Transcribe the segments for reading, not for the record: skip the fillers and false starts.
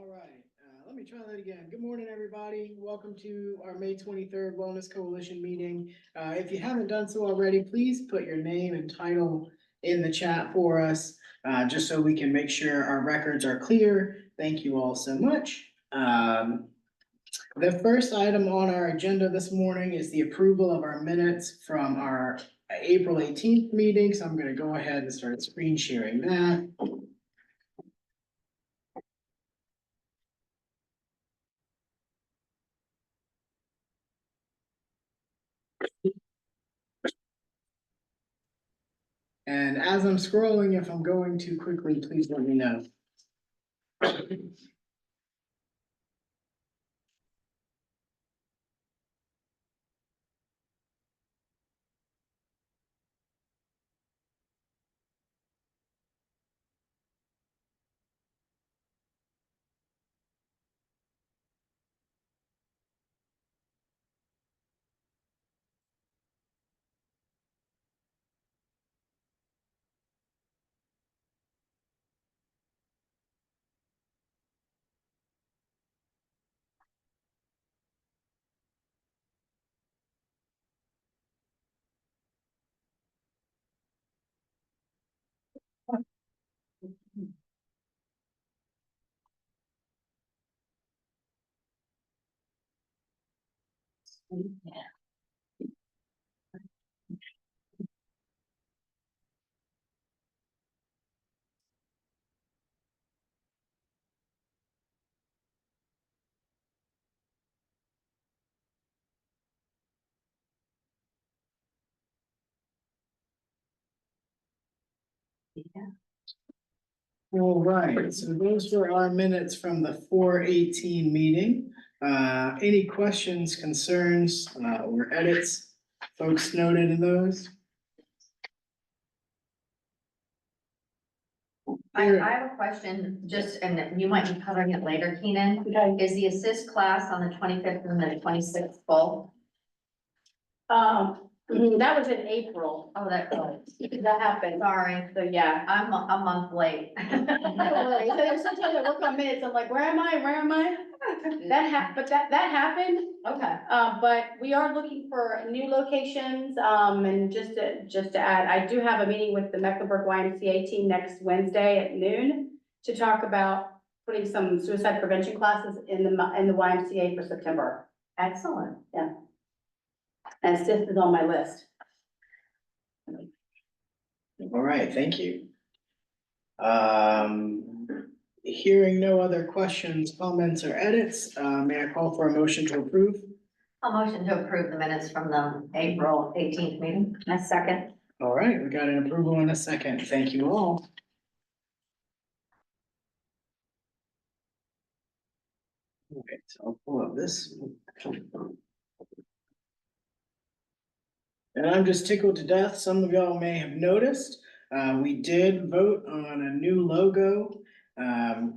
right, let me try that again. Good morning, everybody. Welcome to our May 23rd Wellness Coalition meeting. If you haven't done so already, please put your name and title in the chat for us, just so we can make sure our records are clear. Thank you all so much. The first item on our agenda this morning is the approval of our minutes from our April 18th meeting. So I'm going to go ahead and start screen sharing that. And as I'm scrolling, if I'm going too quickly, please let me know. All right, so those were our minutes from the 4/18 meeting. Any questions, concerns, or edits, folks noted in those? I have a question, just, and you might be covering it later, Keenan. Okay. Is the assist class on the 25th and the 26th full? That was in April. Oh, that, That happened. sorry, So, yeah. I'm a month late. Don't worry. So there's sometimes I work on minutes, I'm like, where am I? Where am I? But that happened. Okay, But we are looking for new locations, and just to add, I do have a meeting with the Mecklenburg YMCA team next Wednesday at noon to talk about putting some suicide prevention classes in the YMCA for September. excellent. And assist is on my list. All right, thank you. Hearing no other questions, comments, or edits, may I call for a motion to approve? A motion to approve the minutes from the April 18th meeting. A second. All right, we got an approval in a second. Thank you all. Okay, so I'll pull up this. And I'm just tickled to death. Some of y'all may have noticed, we did vote on a new logo.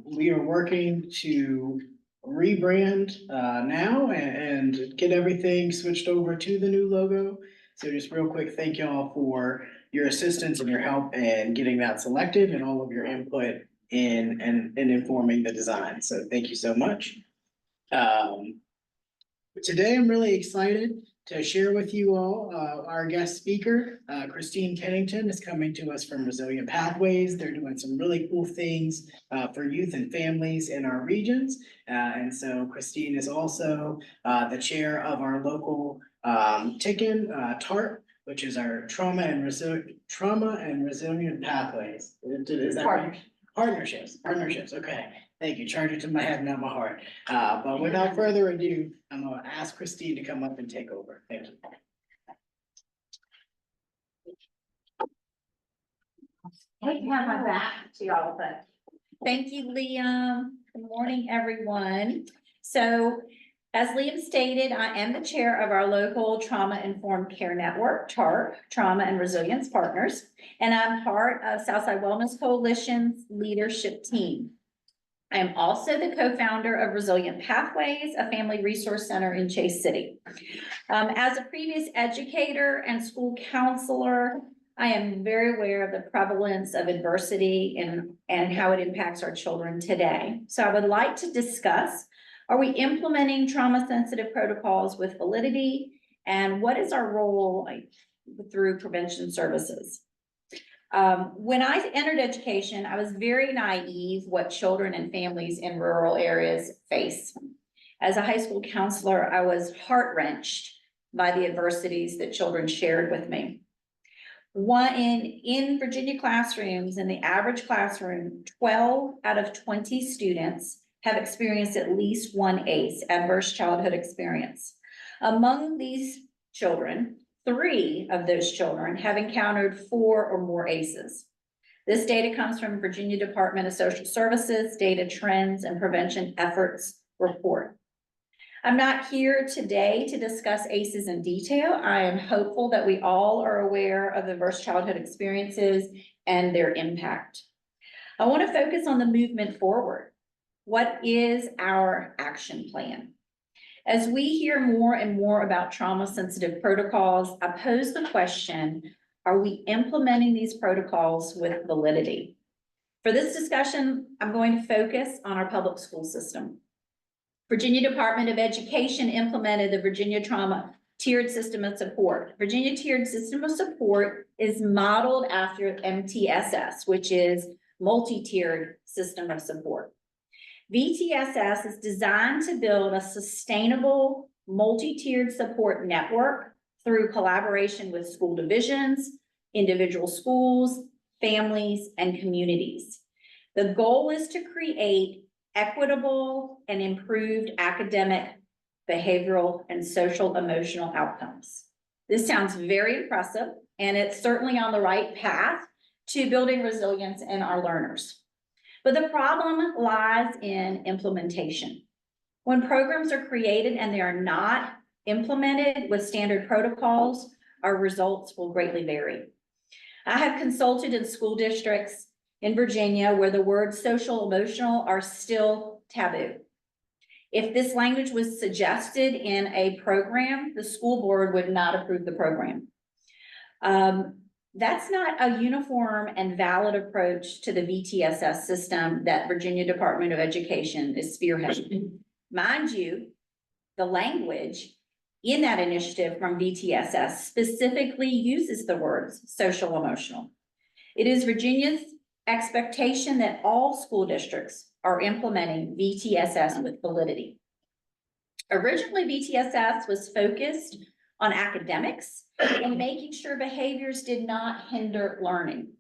We are working to rebrand now and get everything switched over to the new logo. So just real quick, thank y'all for your assistance and your help in getting that selected and all of your input in informing the design. So thank you so much. Today, I'm really excited to share with you all, our guest speaker, Christine Pennington is coming to us from Resilient Pathways. They're doing some really cool things, for youth and families in our regions. And so Christine is also, the chair of our local, TARP, which is our Trauma and Resilient Pathways. Is that right? Partnerships, okay. Thank you, charge it to my head, not my heart. But without further ado, I'm gonna ask Christine to come up and take over. Thank you. I have my back to y'all, but thank you, Liam. Good morning, everyone. So as Liam stated, I am the chair of our local trauma-informed care network, TARP, Trauma and Resilience Partners, and I'm part of Southside Wellness Coalition's leadership team. I am also the co-founder of Resilient Pathways, a family resource center in Chase City. As a previous educator and school counselor, I am very aware of the prevalence of adversity and how it impacts our children today. So I would like to discuss, are we implementing trauma-sensitive protocols with validity? And what is our role through prevention services? When I entered education, I was very naive what children and families in rural areas face. As a high school counselor, I was heart-wrenched by the adversities that children shared with me. In Virginia classrooms, in the average classroom, 12 out of 20 students have experienced at least one ACE, adverse childhood experience. Among these children, 3 of those children have encountered 4 or more ACEs. This data comes from Virginia Department of Social Services Data Trends and Prevention Efforts Report. I'm not here today to discuss ACEs in detail. I am hopeful that we all are aware of adverse childhood experiences and their impact. I want to focus on the movement forward. What is our action plan? As we hear more and more about trauma-sensitive protocols, I pose the question, are we implementing these protocols with validity? For this discussion, I'm going to focus on our public school system. Virginia Department of Education implemented the Virginia Trauma Tiered System of Support. Virginia Tiered System of Support is modeled after MTSS, which is Multi-Tiered System of Support. VTSS is designed to build a sustainable multi-tiered support network through collaboration with school divisions, individual schools, families, and communities. The goal is to create equitable and improved academic, behavioral, and social emotional outcomes. This sounds very impressive, and it's certainly on the right path to building resilience in our learners. But the problem lies in implementation. When programs are created and they are not implemented with standard protocols, our results will greatly vary. I have consulted in school districts in Virginia where the words social emotional are still taboo. If this language was suggested in a program, the school board would not approve the program. That's not a uniform and valid approach to the VTSS system that Virginia Department of Education is spearheading. Mind you, the language in that initiative from VTSS specifically uses the words social emotional. It is Virginia's expectation that all school districts are implementing VTSS with validity. Originally, VTSS was focused on academics and making sure behaviors did not hinder learning.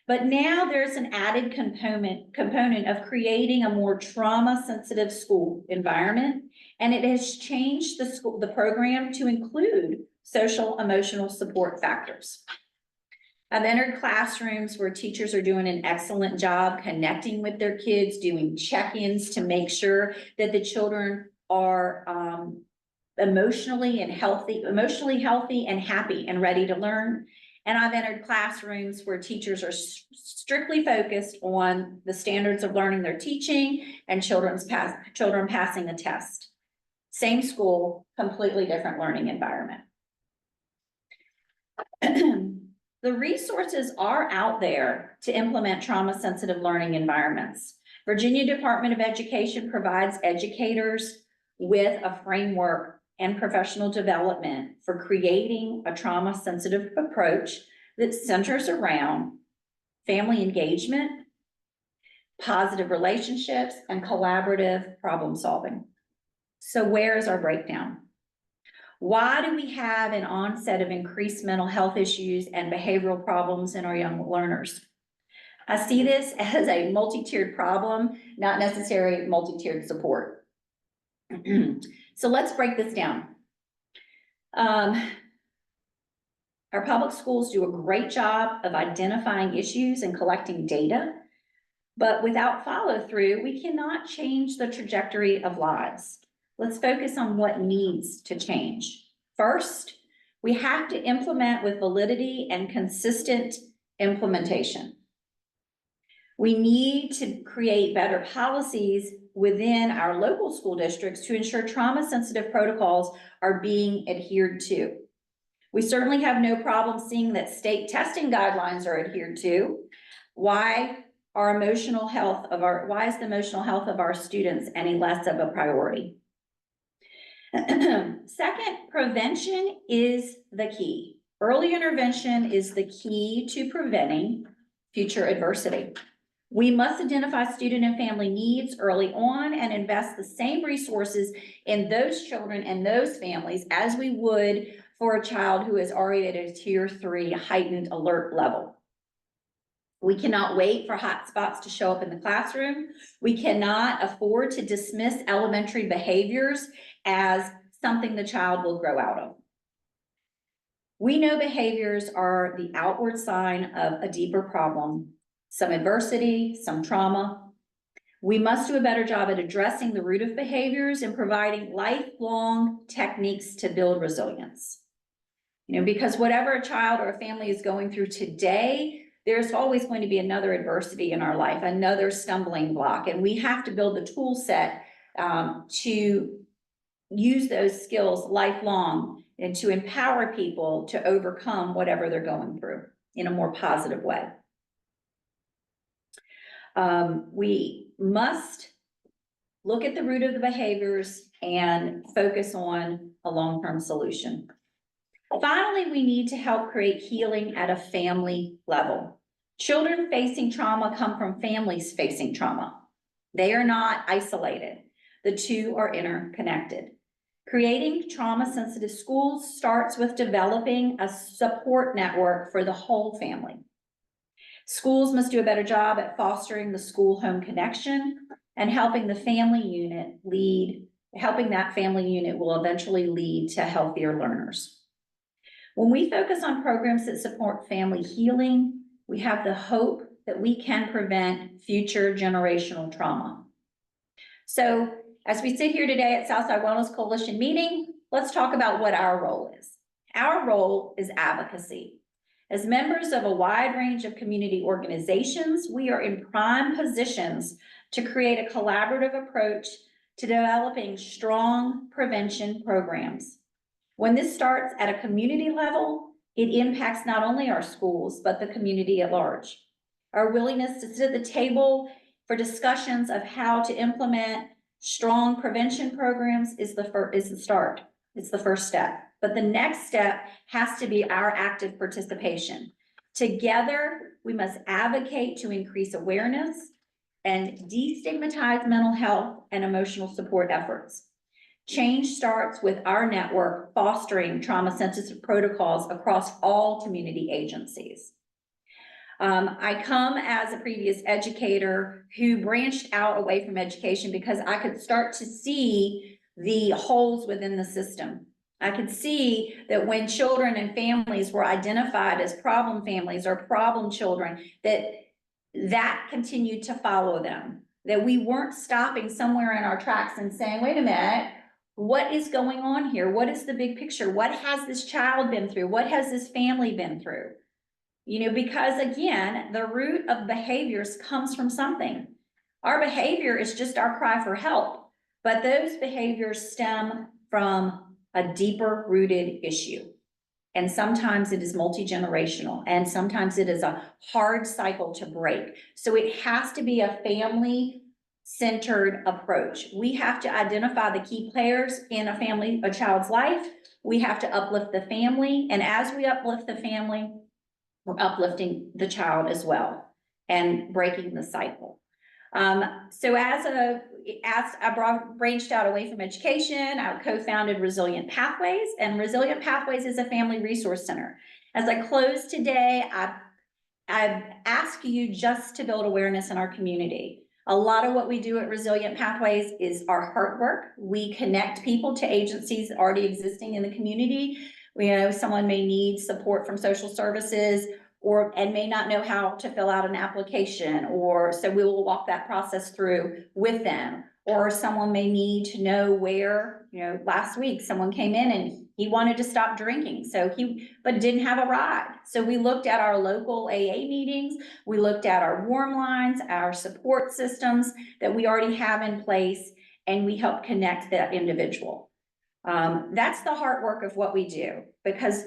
But now there's an added component of creating a more trauma-sensitive school environment, and it has changed the program to include social emotional support factors. I've entered classrooms where teachers are doing an excellent job connecting with their kids, doing check-ins to make sure that the children are emotionally healthy and happy and ready to learn. And I've entered classrooms where teachers are strictly focused on the standards of learning they're teaching and children passing the test. Same school, completely different learning environment. The resources are out there to implement trauma-sensitive learning environments. Virginia Department of Education provides educators with a framework and professional development for creating a trauma-sensitive approach that centers around family engagement, positive relationships, and collaborative problem solving. So where is our breakdown? Why do we have an onset of increased mental health issues and behavioral problems in our young learners? I see this as a multi-tiered problem, not necessarily multi-tiered support. So let's break this down. Our public schools do a great job of identifying issues and collecting data, but without follow through, we cannot change the trajectory of lives. Let's focus on what needs to change. First, we have to implement with validity and consistent implementation. We need to create better policies within our local school districts to ensure trauma-sensitive protocols are being adhered to. We certainly have no problem seeing that state testing guidelines are adhered to. Why is the emotional health of our students any less of a priority? Second, prevention is the key. Early intervention is the key to preventing future adversity. We must identify student and family needs early on and invest the same resources in those children and those families as we would for a child who is already at a tier 3 heightened alert level. We cannot wait for hotspots to show up in the classroom. We cannot afford to dismiss elementary behaviors as something the child will grow out of. We know behaviors are the outward sign of a deeper problem, some adversity, some trauma. We must do a better job at addressing the root of behaviors and providing lifelong techniques to build resilience. Because whatever a child or a family is going through today, there's always going to be another adversity in our life, another stumbling block, and we have to build the tool set to use those skills lifelong and to empower people to overcome whatever they're going through in a more positive way. We must look at the root of the behaviors and focus on a long-term solution. Finally, we need to help create healing at a family level. Children facing trauma come from families facing trauma. They are not isolated. The two are interconnected. Creating trauma-sensitive schools starts with developing a support network for the whole family. Schools must do a better job at fostering the school-home connection and helping the family unit lead. Helping that family unit will eventually lead to healthier learners. When we focus on programs that support family healing, we have the hope that we can prevent future generational trauma. So as we sit here today at Southside Wellness Coalition meeting, let's talk about what our role is. Our role is advocacy. As members of a wide range of community organizations, we are in prime positions to create a collaborative approach to developing strong prevention programs. When this starts at a community level, it impacts not only our schools, but the community at large. Our willingness to sit at the table for discussions of how to implement strong prevention programs is the start. It's the first step. But the next step has to be our active participation. Together, we must advocate to increase awareness and destigmatize mental health and emotional support efforts. Change starts with our network fostering trauma-sensitive protocols across all community agencies. I come as a previous educator who branched out away from education because I could start to see the holes within the system. I could see that when children and families were identified as problem families or problem children, that continued to follow them, that we weren't stopping somewhere in our tracks and saying, wait a minute, what is going on here? What is the big picture? What has this child been through? What has this family been through? Because again, the root of behaviors comes from something. Our behavior is just our cry for help, but those behaviors stem from a deeper rooted issue. And sometimes it is multi-generational, and sometimes it is a hard cycle to break. So it has to be a family-centered approach. We have to identify the key players in a child's life. We have to uplift the family, and as we uplift the family, we're uplifting the child as well and breaking the cycle. So as I branched out away from education, I co-founded Resilient Pathways, and Resilient Pathways is a family resource center. As I close today, I ask you just to build awareness in our community. A lot of what we do at Resilient Pathways is our heart work. We connect people to agencies already existing in the community. We know someone may need support from social services and may not know how to fill out an application, so we will walk that process through with them. Or someone may need to know where, last week someone came in and he wanted to stop drinking, but didn't have a ride. So we looked at our local AA meetings, we looked at our warm lines, our support systems that we already have in place, and we helped connect that individual. That's the hard work of what we do, because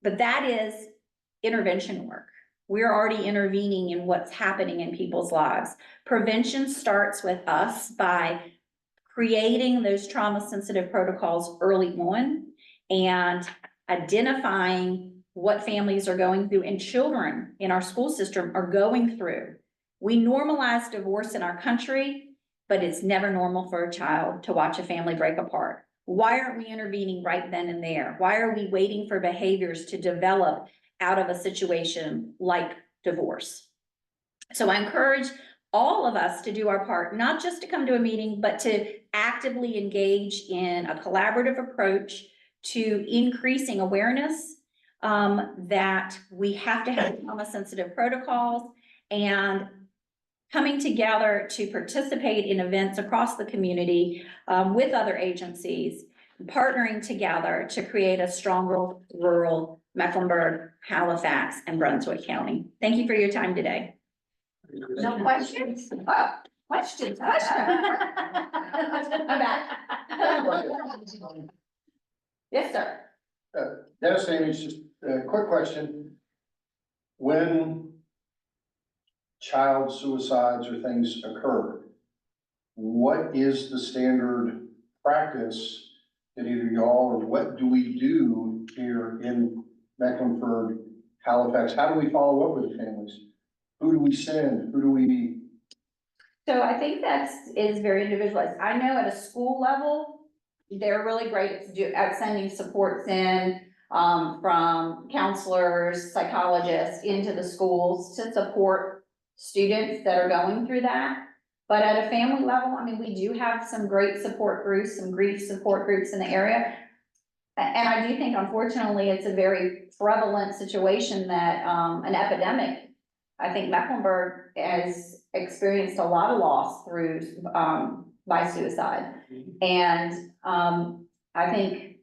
but that is intervention work. We're already intervening in what's happening in people's lives. Prevention starts with us by creating those trauma-sensitive protocols early on and identifying what families are going through and children in our school system are going through. We normalize divorce in our country, but it's never normal for a child to watch a family break apart. Why aren't we intervening right then and there? Why are we waiting for behaviors to develop out of a situation like divorce? So I encourage all of us to do our part, not just to come to a meeting, but to actively engage in a collaborative approach to increasing awareness that we have to have trauma-sensitive protocols and coming together to participate in events across the community with other agencies, partnering together to create a stronger rural Mecklenburg, Halifax, and Brunswick County. Thank you for your time today. No questions? Oh, questions. I'm back. Yes, sir. Dennis, Amy, it's just a quick question. When child suicides or things occur, what is the standard practice that either y'all or what do we do here in Mecklenburg, Halifax? How do we follow up with the families? Who do we send? Who do we? So I think is very individualized. I know at a school level, they're really great at sending supports in from counselors, psychologists into the schools to support students that are going through that. But at a family level, I mean, we do have some great support groups, some grief support groups in the area. And I do think, unfortunately, it's a very prevalent situation that an epidemic. I think Mecklenburg has experienced a lot of loss through by suicide. And I think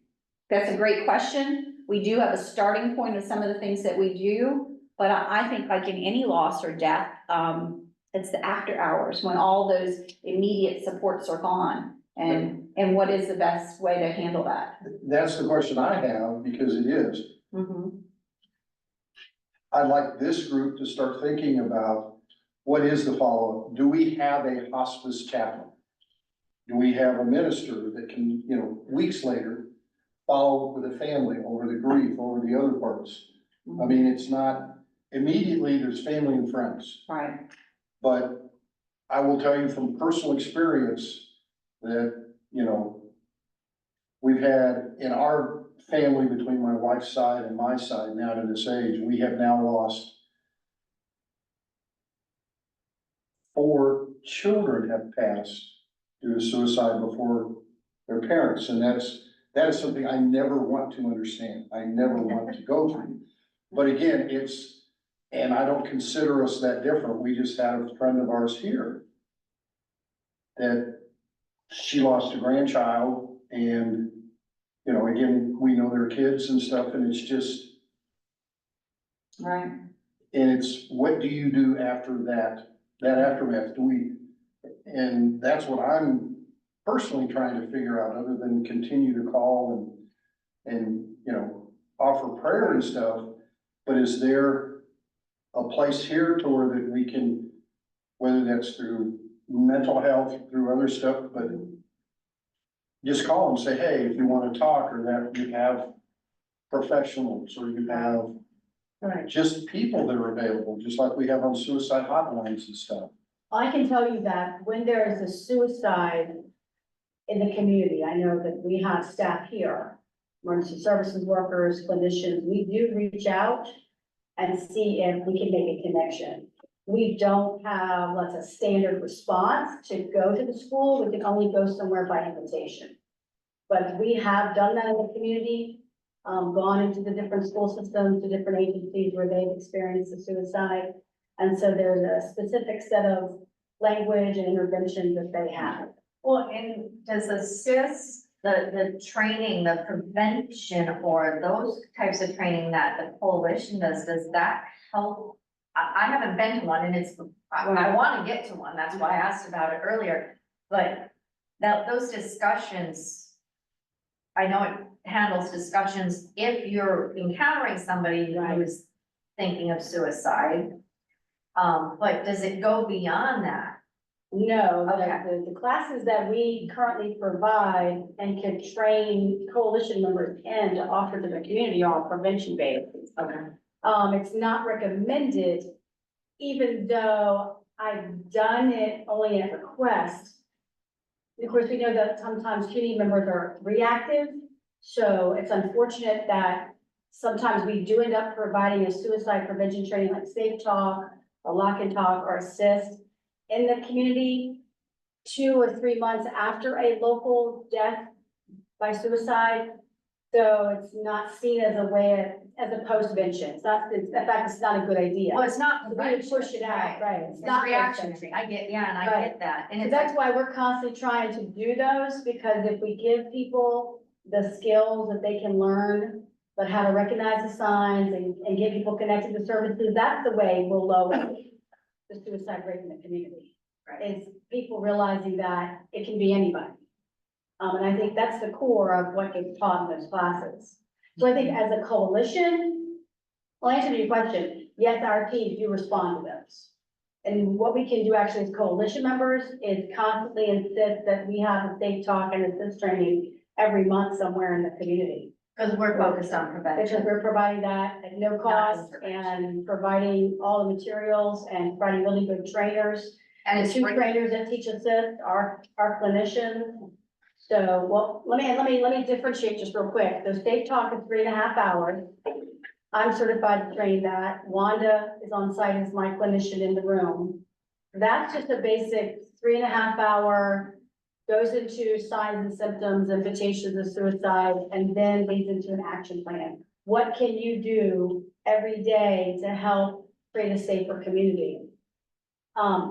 that's a great question. We do have a starting point of some of the things that we do, but I think like in any loss or death, it's the after hours when all those immediate supports are gone. And what is the best way to handle that? That's the question I have, because it is. Mm-hmm. I'd like this group to start thinking about what is the follow-up? Do we have a hospice chaplain? Do we have a minister that can, weeks later, follow up with a family over the grief, over the other parts? I mean, it's not, immediately there's family and friends. Right. But I will tell you from personal experience that, we've had in our family between my wife's side and my side now to this age, we have now lost 4 children have passed due to suicide before their parents. And that is something I never want to understand. I never want to go through. But again, and I don't consider us that different. We just had a friend of ours here that she lost a grandchild, and, again, we know their kids and stuff, and it's just. Right. And it's, what do you do after that aftermath? And that's what I'm personally trying to figure out, other than continue to call and, offer prayer and stuff. But is there a place here to where that we can, whether that's through mental health, through other stuff, but just call and say, hey, if you want to talk, or that you have professionals, or you have just people that are available, just like we have on suicide hotlines and stuff. I can tell you that when there is a suicide in the community, I know that we have staff here, emergency services workers, clinicians, we do reach out and see if we can make a connection. We don't have, a standard response to go to the school. We can only go somewhere by invitation. But we have done that in the community, gone into the different school systems, to different agencies where they've experienced a suicide. And so there's a specific set of language and interventions that they have. Well, and does the training, the prevention, or those types of training that the coalition does that help? I haven't been to one, and I want to get to one, that's why I asked about it earlier, but those discussions, I know it handles discussions if you're encountering somebody who's thinking of suicide. But does it go beyond that? No, Okay. the classes that we currently provide and can train coalition members in to offer to the community are prevention based. Okay. It's not recommended, even though I've done it only at request. Of course, we know that sometimes community members are reactive, so it's unfortunate that sometimes we do end up providing a suicide prevention training like Safe Talk, or Lock and Talk, or Assist in the community 2 or 3 months after a local death by suicide. So it's not seen as a way, as a postvention. It's not, in fact, it's not a good idea. Well, it's not. We would push it out, right? It's not reactionary. I get, yeah, and I Right. get that. And So it's like, that's why we're constantly trying to do those, because if we give people the skills that they can learn, but how to recognize the signs and get people connected to services, that's the way we'll lower the suicide rate in the community. Right. Is people realizing that it can be anybody. And I think that's the core of what gets taught in those classes. So I think as a coalition, well, answer your question, yes, our teams do respond to those. And what we can do actually as coalition members is constantly insist that we have a safe talk and assist training every month somewhere in the community. because we're focused on Because prevention. we're providing that at no cost and providing all the materials and providing really good trainers. And The it's two free. trainers that teach assist are clinicians. So, well, let me differentiate just real quick. The Safe Talk is 3.5 hours. I'm certified to train that. Wanda is on site as my clinician in the room. That's just a basic 3.5 hour, goes into signs and symptoms, invitations of suicide, and then leads into an action plan. What can you do every day to help create a safer community?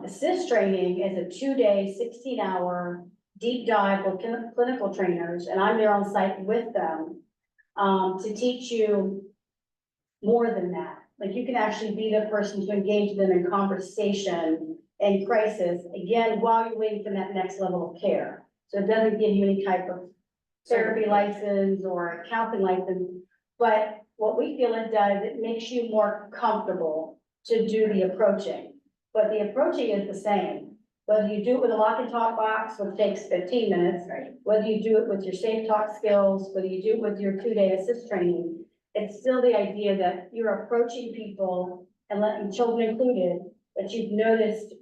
Assist training is a 2-day, 16-hour deep dive with clinical trainers, and I'm there on site with them, to teach you more than that. Like, you can actually be the person to engage them in conversation and crisis, again, while you're waiting for that next level of care. So it doesn't give you any type of therapy license or counseling license, but what we feel it does, it makes you more comfortable to do the approaching. But the approaching is the same, whether you do it with a lock and talk box, which takes 15 minutes, whether you do it with your Safe Talk skills, whether you do it with your 2-day assist training, it's still the idea that you're approaching people and letting children included, that you've noticed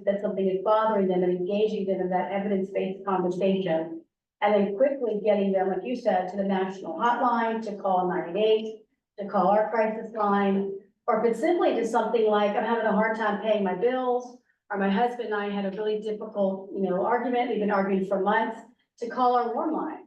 that something is bothering them and engaging them in that evidence-based conversation. And then quickly getting them, like you said, to the national hotline, to call 988, to call our crisis line, or if it's simply just something like, I'm having a hard time paying my bills, or my husband and I had a really difficult, argument, we've been arguing for months, to call our warm line.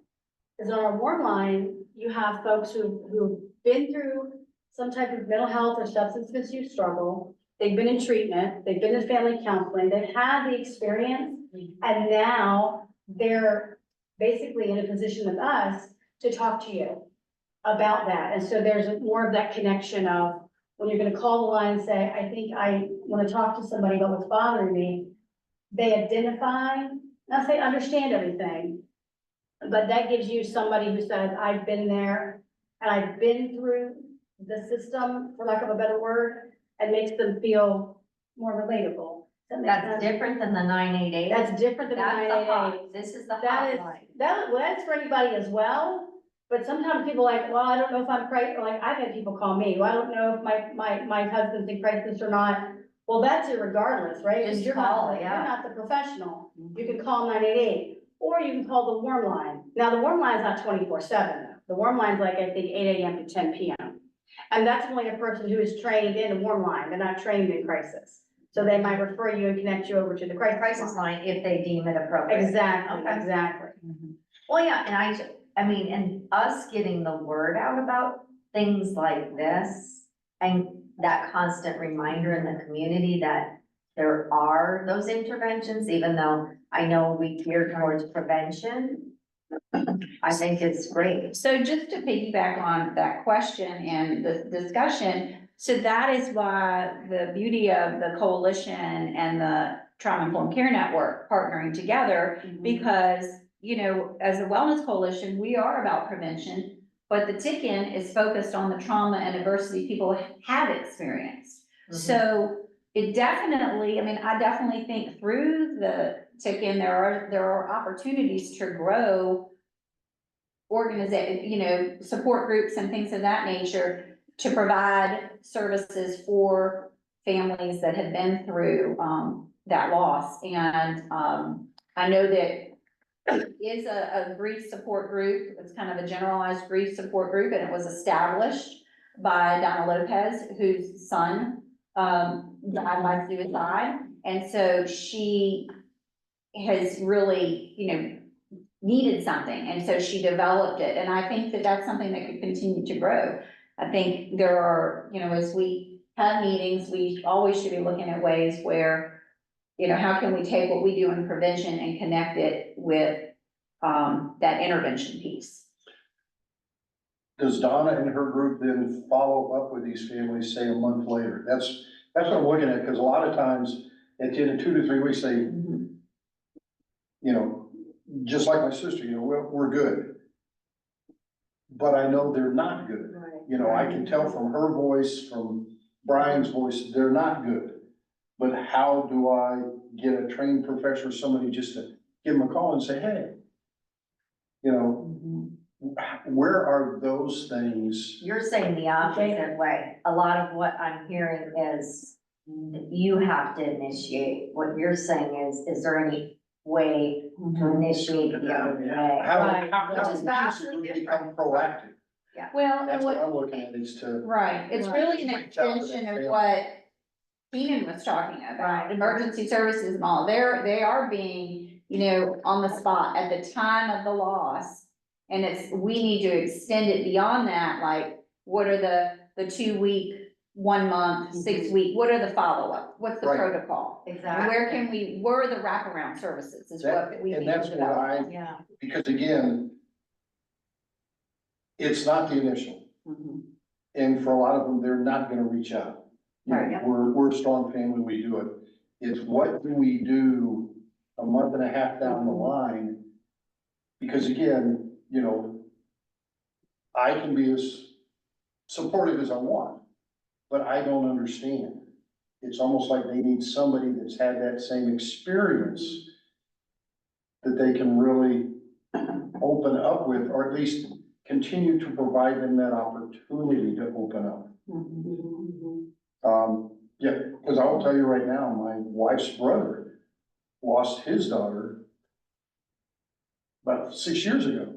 Because on our warm line, you have folks who've been through some type of mental health or substance misuse struggle. They've been in treatment, they've been in family counseling, they've had the experience, and now they're basically in a position with us to talk to you about that. And so there's more of that connection of, when you're gonna call the line and say, I think I wanna talk to somebody about what's bothering me, they identify, not say understand everything, but that gives you somebody who says, I've been there, and I've been through the system, for lack of a better word, and makes them feel more relatable. Does that make That's sense? different than the 988. That's different than the That's the 988. hot, this is the That is, hotline. well, that's for anybody as well, but sometimes people are like, well, I don't know if I'm crazy, or like, I've had people call me, well, I don't know if my husband's in crisis or not. Well, that's irregardless, right? 'Cause Just you're not call, the- yeah. You're not the professional. You can call 988, or you can call the warm line. Now, the warm line's not 24/7 though. The warm line's like, I think, 8 AM to 10 PM. And that's only a person who is trained in a warm line. They're not trained in crisis. So they might refer you and connect you over to the crisis line. Line if they deem it appropriate. Exactly, Okay. exactly. Well, yeah, and I mean, and us getting the word out about things like this and that constant reminder in the community that there are those interventions, even though I know we gear towards prevention. I think it's great. So just to piggyback on that question and the discussion, so that is why the beauty of the coalition and the Trauma Informed Care Network partnering together, because you know, as a wellness coalition, we are about prevention, but the tick-in is focused on the trauma and adversity people have experienced. So it definitely, I mean, I definitely think through the tick-in, there are opportunities to grow you know, support groups and things of that nature to provide services for families that have been through, that loss. And, I know that it is a grief support group. It's kind of a generalized grief support group, and it was established by Donna Lopez, whose son, died by suicide. And so she has really, you know, needed something, and so she developed it, and I think that that's something that could continue to grow. I think there are, you know, as we have meetings, we always should be looking at ways where, you know, how can we take what we do in prevention and connect it with, that intervention piece? Does Donna and her group then follow up with these families, say a month later? That's what I'm looking at, because a lot of times, at the end of 2 to 3 weeks, they, you know, just like my sister, you know, we're good. But I know they're not good. You know, I can tell from her voice, from Brian's voice, they're not good. But how do I get a trained professional, somebody just to give them a call and say, hey, you know, where are those things? You're saying the opposite way. A lot of what I'm hearing is you have to initiate. What you're saying is there any way to initiate the other way? Right. Which is How vastly does it different. become proactive? Well, and That's what what, I'm looking at, is to, right, it's really an Reach out to that extension of family. what Keenan was talking about, emergency services and all, they are being, you know, on the spot at the time of the loss. And we need to extend it beyond that, like, what are the 2 week, 1 month, 6 week, what are the follow-up? What's the Right. protocol? And Exactly. where are the wraparound services is what we and need to that's what develop. Yeah. because again, it's not the initial. And for a lot of them, they're not gonna reach out. You know, Right. we're a strong family, we do it. It's what do we do a month and a half down the line? Because again, you know, I can be as supportive as I want, but I don't understand. It's almost like they need somebody that's had that same experience that they can really open up with, or at least continue to provide them that opportunity to open up. Yeah, because I will tell you right now, my wife's brother lost his daughter about 6 years ago,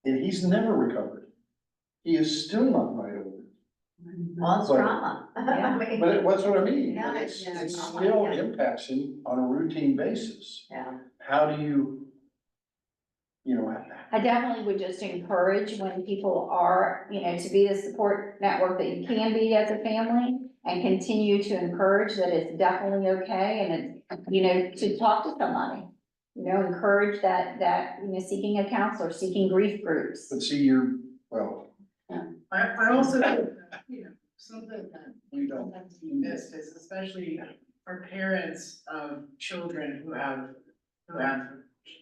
and he's never recovered. He is still not right over it. Well, it's But- drama. I mean, But that's what I mean, Yeah, it's yeah, still yeah. impacts him on a routine basis. Yeah. How do you know, I definitely would just encourage when people are, you know, to be the support network that you can be as a family, and continue to encourage that it's definitely okay, and it's, you know, to talk to somebody. You know, encourage that, you know, seeking a counselor, seeking grief groups. but see, well, I also, think that, you know, something that we don't miss is especially for parents of children who have,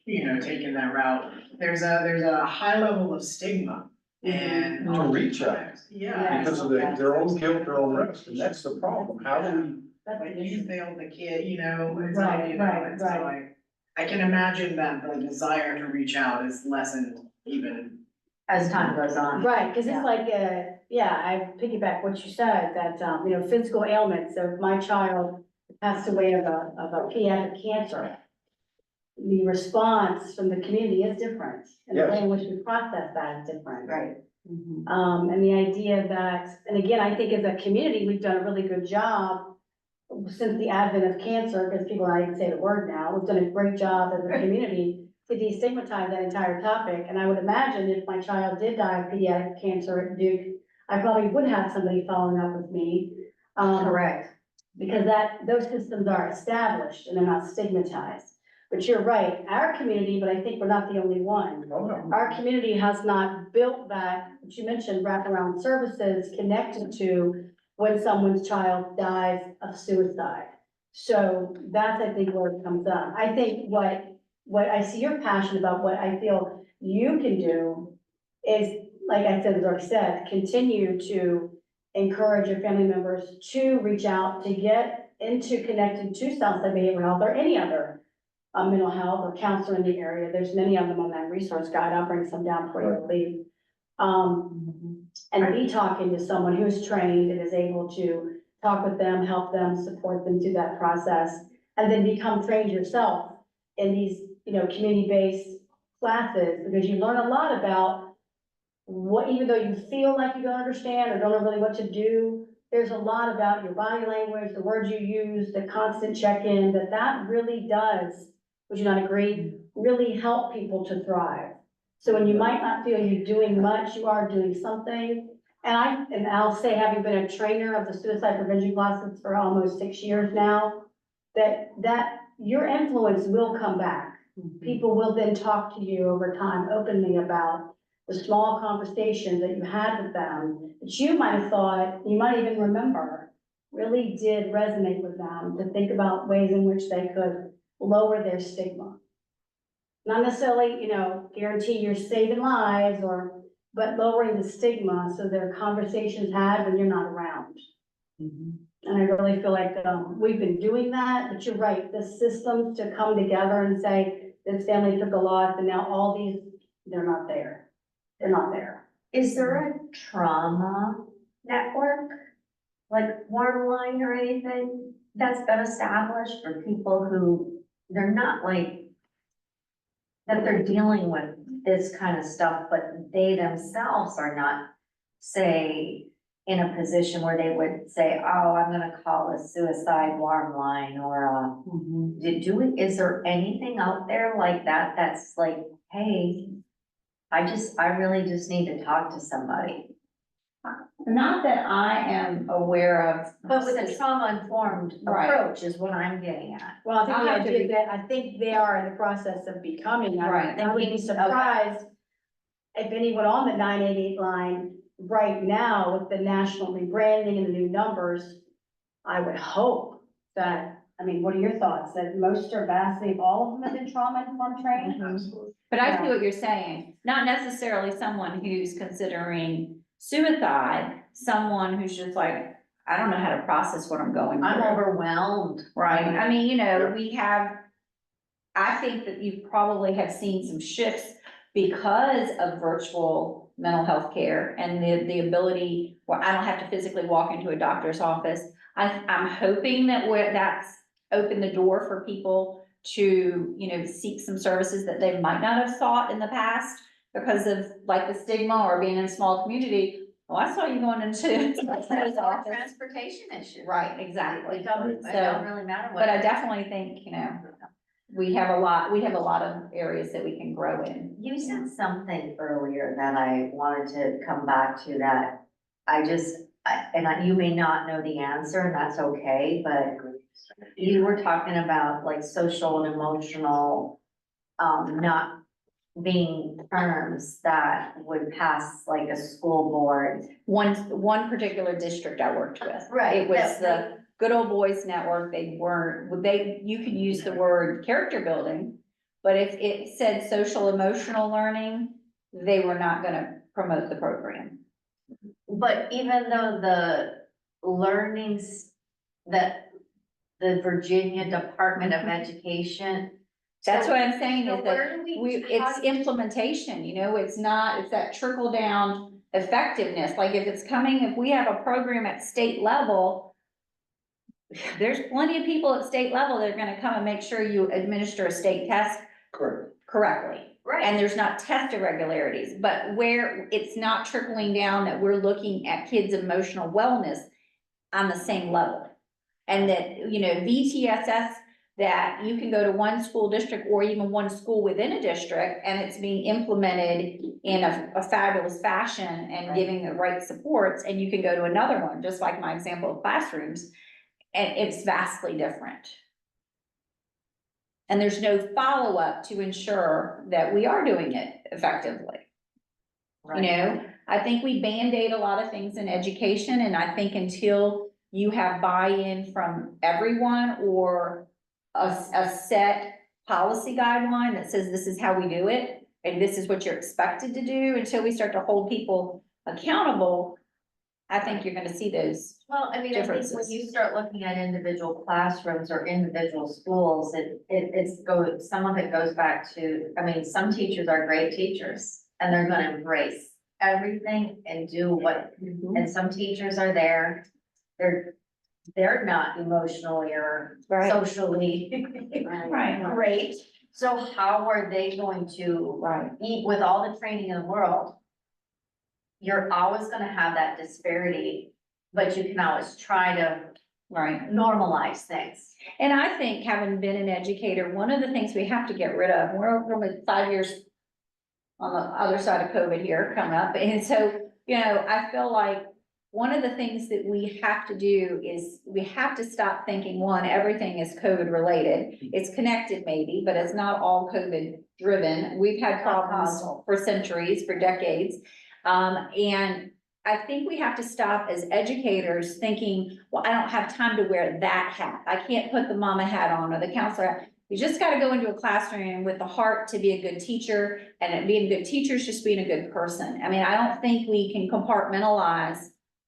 you know, taken that route. There's a high level of stigma and. To reach out. Yeah. because of their own guilt, their own risk, and that's the problem. How do Like you failed the kid, you know, it's Right, all, you know, right, it's right. like, I can imagine that the desire to reach out is lessened even. As time goes on. Right, because Yeah. it's like, I piggyback what you said, that, you know, physical ailments, so if my child passed away of a pediatric cancer, the response from the community is different, and the Yes. way in which we process that is different. Right. And the idea that, and again, I think as a community, we've done a really good job since the advent of cancer, because people don't even say the word now, we've done a great job as a community to destigmatize that entire topic. And I would imagine if my child did die of pediatric cancer at Duke, I probably would have somebody following up with me. Correct. Because those systems are established and they're not stigmatized. But you're right, our community, but I think we're not the only one. Oh, no. Our community has not built that, what you mentioned, wraparound services connected to when someone's child dies of suicide. So that's, I think, where it comes up. I think what what I see you're passionate about, what I feel you can do is, like I said, as already said, continue to encourage your family members to reach out, to get into connected to Southside Behavioral Health or any other mental health or counselor in the area. There's many of them on that resource guide. I'll bring some down before you leave. And be talking to someone who's trained and is able to talk with them, help them, support them through that process, and then become trained yourself in these, community-based classes, because you learn a lot about what, even though you feel like you don't understand or don't know really what to do, there's a lot about your body language, the words you use, the constant check-in, that really does, would you not agree, really help people to thrive. So when you might not feel you're doing much, you are doing something. And I'll say, having been a trainer of the suicide prevention classes for almost 6 years now, that your influence will come back. People will then talk to you over time openly about the small conversations that you had with them, that you might have thought, you might even remember, really did resonate with them, to think about ways in which they could lower their stigma. Not necessarily, guarantee you're saving lives but lowering the stigma so there are conversations had when you're not around. And I really feel like, we've been doing that, but you're right, the systems to come together and say, this family took a loss and now all these, they're not there. They're not there. Is there a trauma network, like Waterline or anything, that's been established for people who, they're not like, that they're dealing with this kind of stuff, but they themselves are not, say, in a position where they would say, oh, I'm gonna call a suicide alarm line, or is there anything out there like that that's like, hey, I really just need to talk to somebody? Not that I am aware of. But with a trauma-informed Right. approach is what I'm getting at. Well, I think I'll the have to idea that, I think they are in the process of becoming, Right. I would be surprised if anyone on the 988 line right now with the national rebranding and the new numbers, I would hope that, what are your thoughts? That most or vastly all of them have been trauma-informed trained? But I see what you're saying, not necessarily someone who's considering suicide, someone who's just like, I don't know how to process what I'm going I'm through. overwhelmed. Right, we have, I think that you probably have seen some shifts because of virtual mental health care and the ability, where I don't have to physically walk into a doctor's office. I'm hoping that that's opened the door for people to, seek some services that they might not have sought in the past because of like the stigma or being in a small community. Oh, I saw you going into It's office. a transportation issue. Right, exactly. It don't really matter what. But I definitely think, we have a lot of areas that we can grow in. You said something earlier that I wanted to come back to, that you may not know the answer, and that's okay, but you were talking about like social and emotional, not being terms that would pass like a school board. One particular district I worked with. Right. It was the Good Old Boys Network. You could use the word character building, but if it said social emotional learning, they were not gonna promote the program. But even though the learnings that the Virginia Department of Education. That's what I'm saying, So is where that do we- it's implementation, it's that trickle down effectiveness. Like if we have a program at state level, there's plenty of people at state level that are gonna come and make sure you administer a state test correctly. Right. And there's not test irregularities, but where it's not trickling down, that we're looking at kids' emotional wellness on the same level. And that, VTSS, that you can go to one school district or even one school within a district, and it's being implemented in a fabulous fashion and Right. giving the right supports, and you can go to another one, just like my example of classrooms, and it's vastly different. And there's no follow-up to ensure that we are doing it effectively. Right. I think we Band-Aid a lot of things in education, and I think until you have buy-in from everyone or a set policy guideline that says this is how we do it, and this is what you're expected to do, until we start to hold people accountable, I think you're gonna see those. Well, I mean, I think when Differences. you start looking at individual classrooms or individual schools, some of it goes back to, I mean, some teachers are great teachers. And they're gonna embrace everything and do what, and some teachers are there, they're not emotionally or Right. socially Right. great. So how are they going to Right. eat with all the training in the world? You're always gonna have that disparity, but you can always try to Right. normalize things. And I think, having been an educator, one of the things we have to get rid of, we're only 5 years on the other side of COVID here coming up, and so, you know, I feel like one of the things that we have to do is we have to stop thinking, one, everything is COVID related. It's connected maybe, but it's not all COVID driven. We've had problems for centuries, for decades. And I think we have to stop as educators thinking, well, I don't have time to wear that hat. I can't put the mama hat on or the counselor hat. You just gotta go into a classroom with the heart to be a good teacher, and being a good teacher is just being a good person. I mean, I don't think we can compartmentalize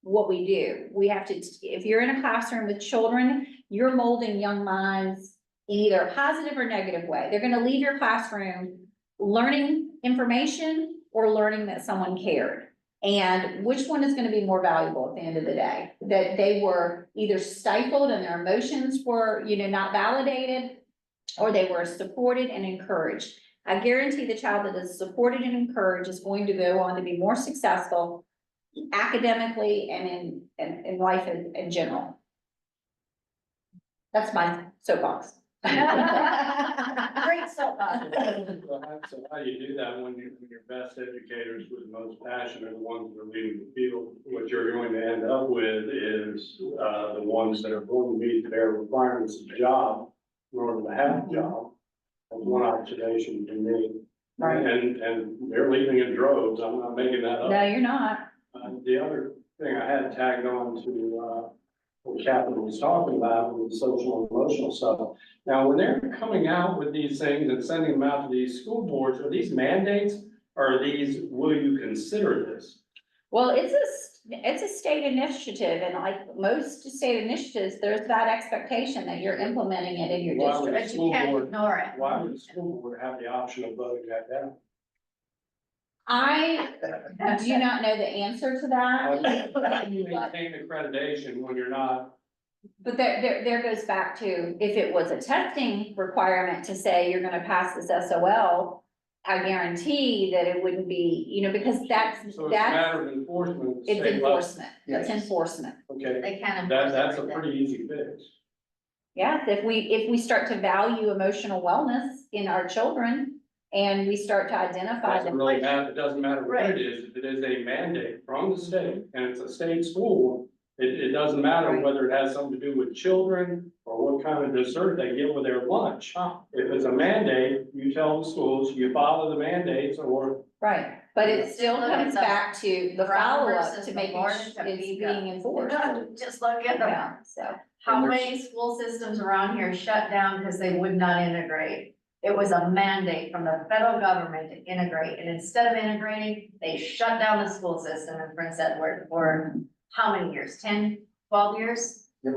what we do. We have to, if you're in a classroom with children, you're molding young minds in either a positive or negative way. They're gonna leave your classroom learning information or learning that someone cared. And which one is gonna be more valuable at the end of the day? That they were either stifled and their emotions were, you know, not validated, or they were supported and encouraged. I guarantee the child that is supported and encouraged is going to go on to be more successful academically and in life in general. That's my soapbox. Great soapbox. So how do you do that when your best educators with the most passion are the ones that are leading the field? What you're going to end up with is, the ones that are going to meet their requirements of the job in order to have a job. That's one observation to me. Right. And they're leaving in droves. I'm not making that up. No, you're not. The other thing I had tagged on to, what Catherine was talking about with the social and emotional stuff. Now, when they're coming out with these things and sending them out to these school boards, are these mandates? Or are these, will you consider this? Well, it's a state initiative, and like most state initiatives, there's that expectation that you're implementing it in your Why would district. the But you school can't board, ignore it. why would the school board have the option of voting that down? I do not know the answer to How that. do you maintain accreditation when you're not? But there goes back to, if it was a testing requirement to say you're gonna pass this SOL, I guarantee that it wouldn't be, you know, because that's, So it's a that's, matter of enforcement. it's state level. enforcement, it's Yes. enforcement. Okay, They can't. that's a pretty easy fix. Yeah, if we start to value emotional wellness in our children, and we start to identify Doesn't them. really matter, it doesn't matter what it is, if it is a mandate from the state and it's a state school, it doesn't matter Right. whether it has something to do with children or what kind of dessert they get with their lunch. If it's a mandate, you tell the schools, you follow the mandates or. Right, but it still Look at comes the back to the Brown follow-up versus to the make Morton it's Topeka. being enforced. Just look at them. Yeah, so, How And there's- many school systems around here shut down because they would not integrate? It was a mandate from the federal government to integrate, and instead of integrating, they shut down the school system in Prince Edward for how many years? 10, 12 years? Yep.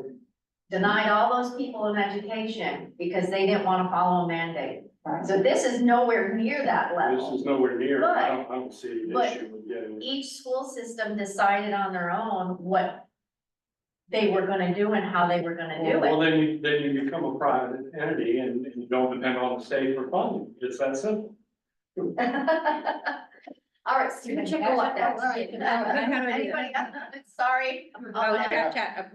Denied all those people in education because they didn't want to follow a mandate. right. So this is nowhere near that This level. is nowhere near, But- I don't see an but issue with getting. Each school system decided on their own what they were gonna do and how they were gonna do Well, it. then you become a private entity and you don't depend on the state for funding, it's that simple. All right, Stephen, check your what How do I do that? Anybody, sorry. Oh, chat.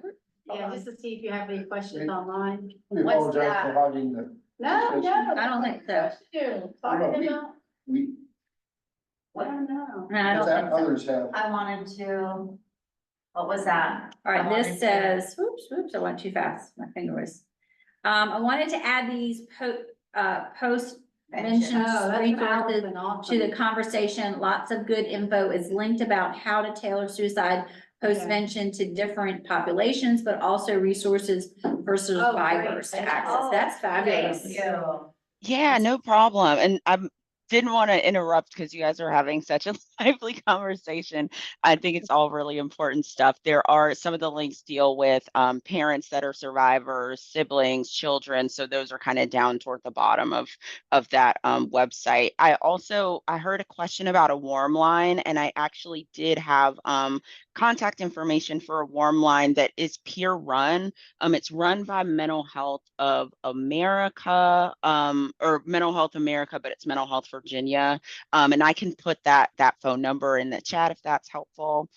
Yeah, just to see if you have any questions online. We What's apologize that? for hogging the, No, no. I don't think so. Talking about, we, I don't know. No, I don't that think so. others have. I wanted to, what was that? All right, I wanted this to- says, whoops, I went too fast, my finger was. I wanted to add these post mentions, Oh, that's resources Allison, to awesome. the conversation. Lots of good info is linked about how to tailor suicide post-vention to different populations, but also resources for survivors to thank you. access. That's fabulous. Thank you. Yeah, no problem. And I didn't want to interrupt because you guys are having such a lively conversation. I think it's all really important stuff. There are some of the links deal with parents that are survivors, siblings, children. So those are kind of down toward the bottom of that website. I heard a question about a warm line, and I actually did have contact information for a warm line that is peer run. It's run by Mental Health of America, or Mental Health America, but it's Mental Health Virginia. And I can put that phone number in the chat if that's helpful.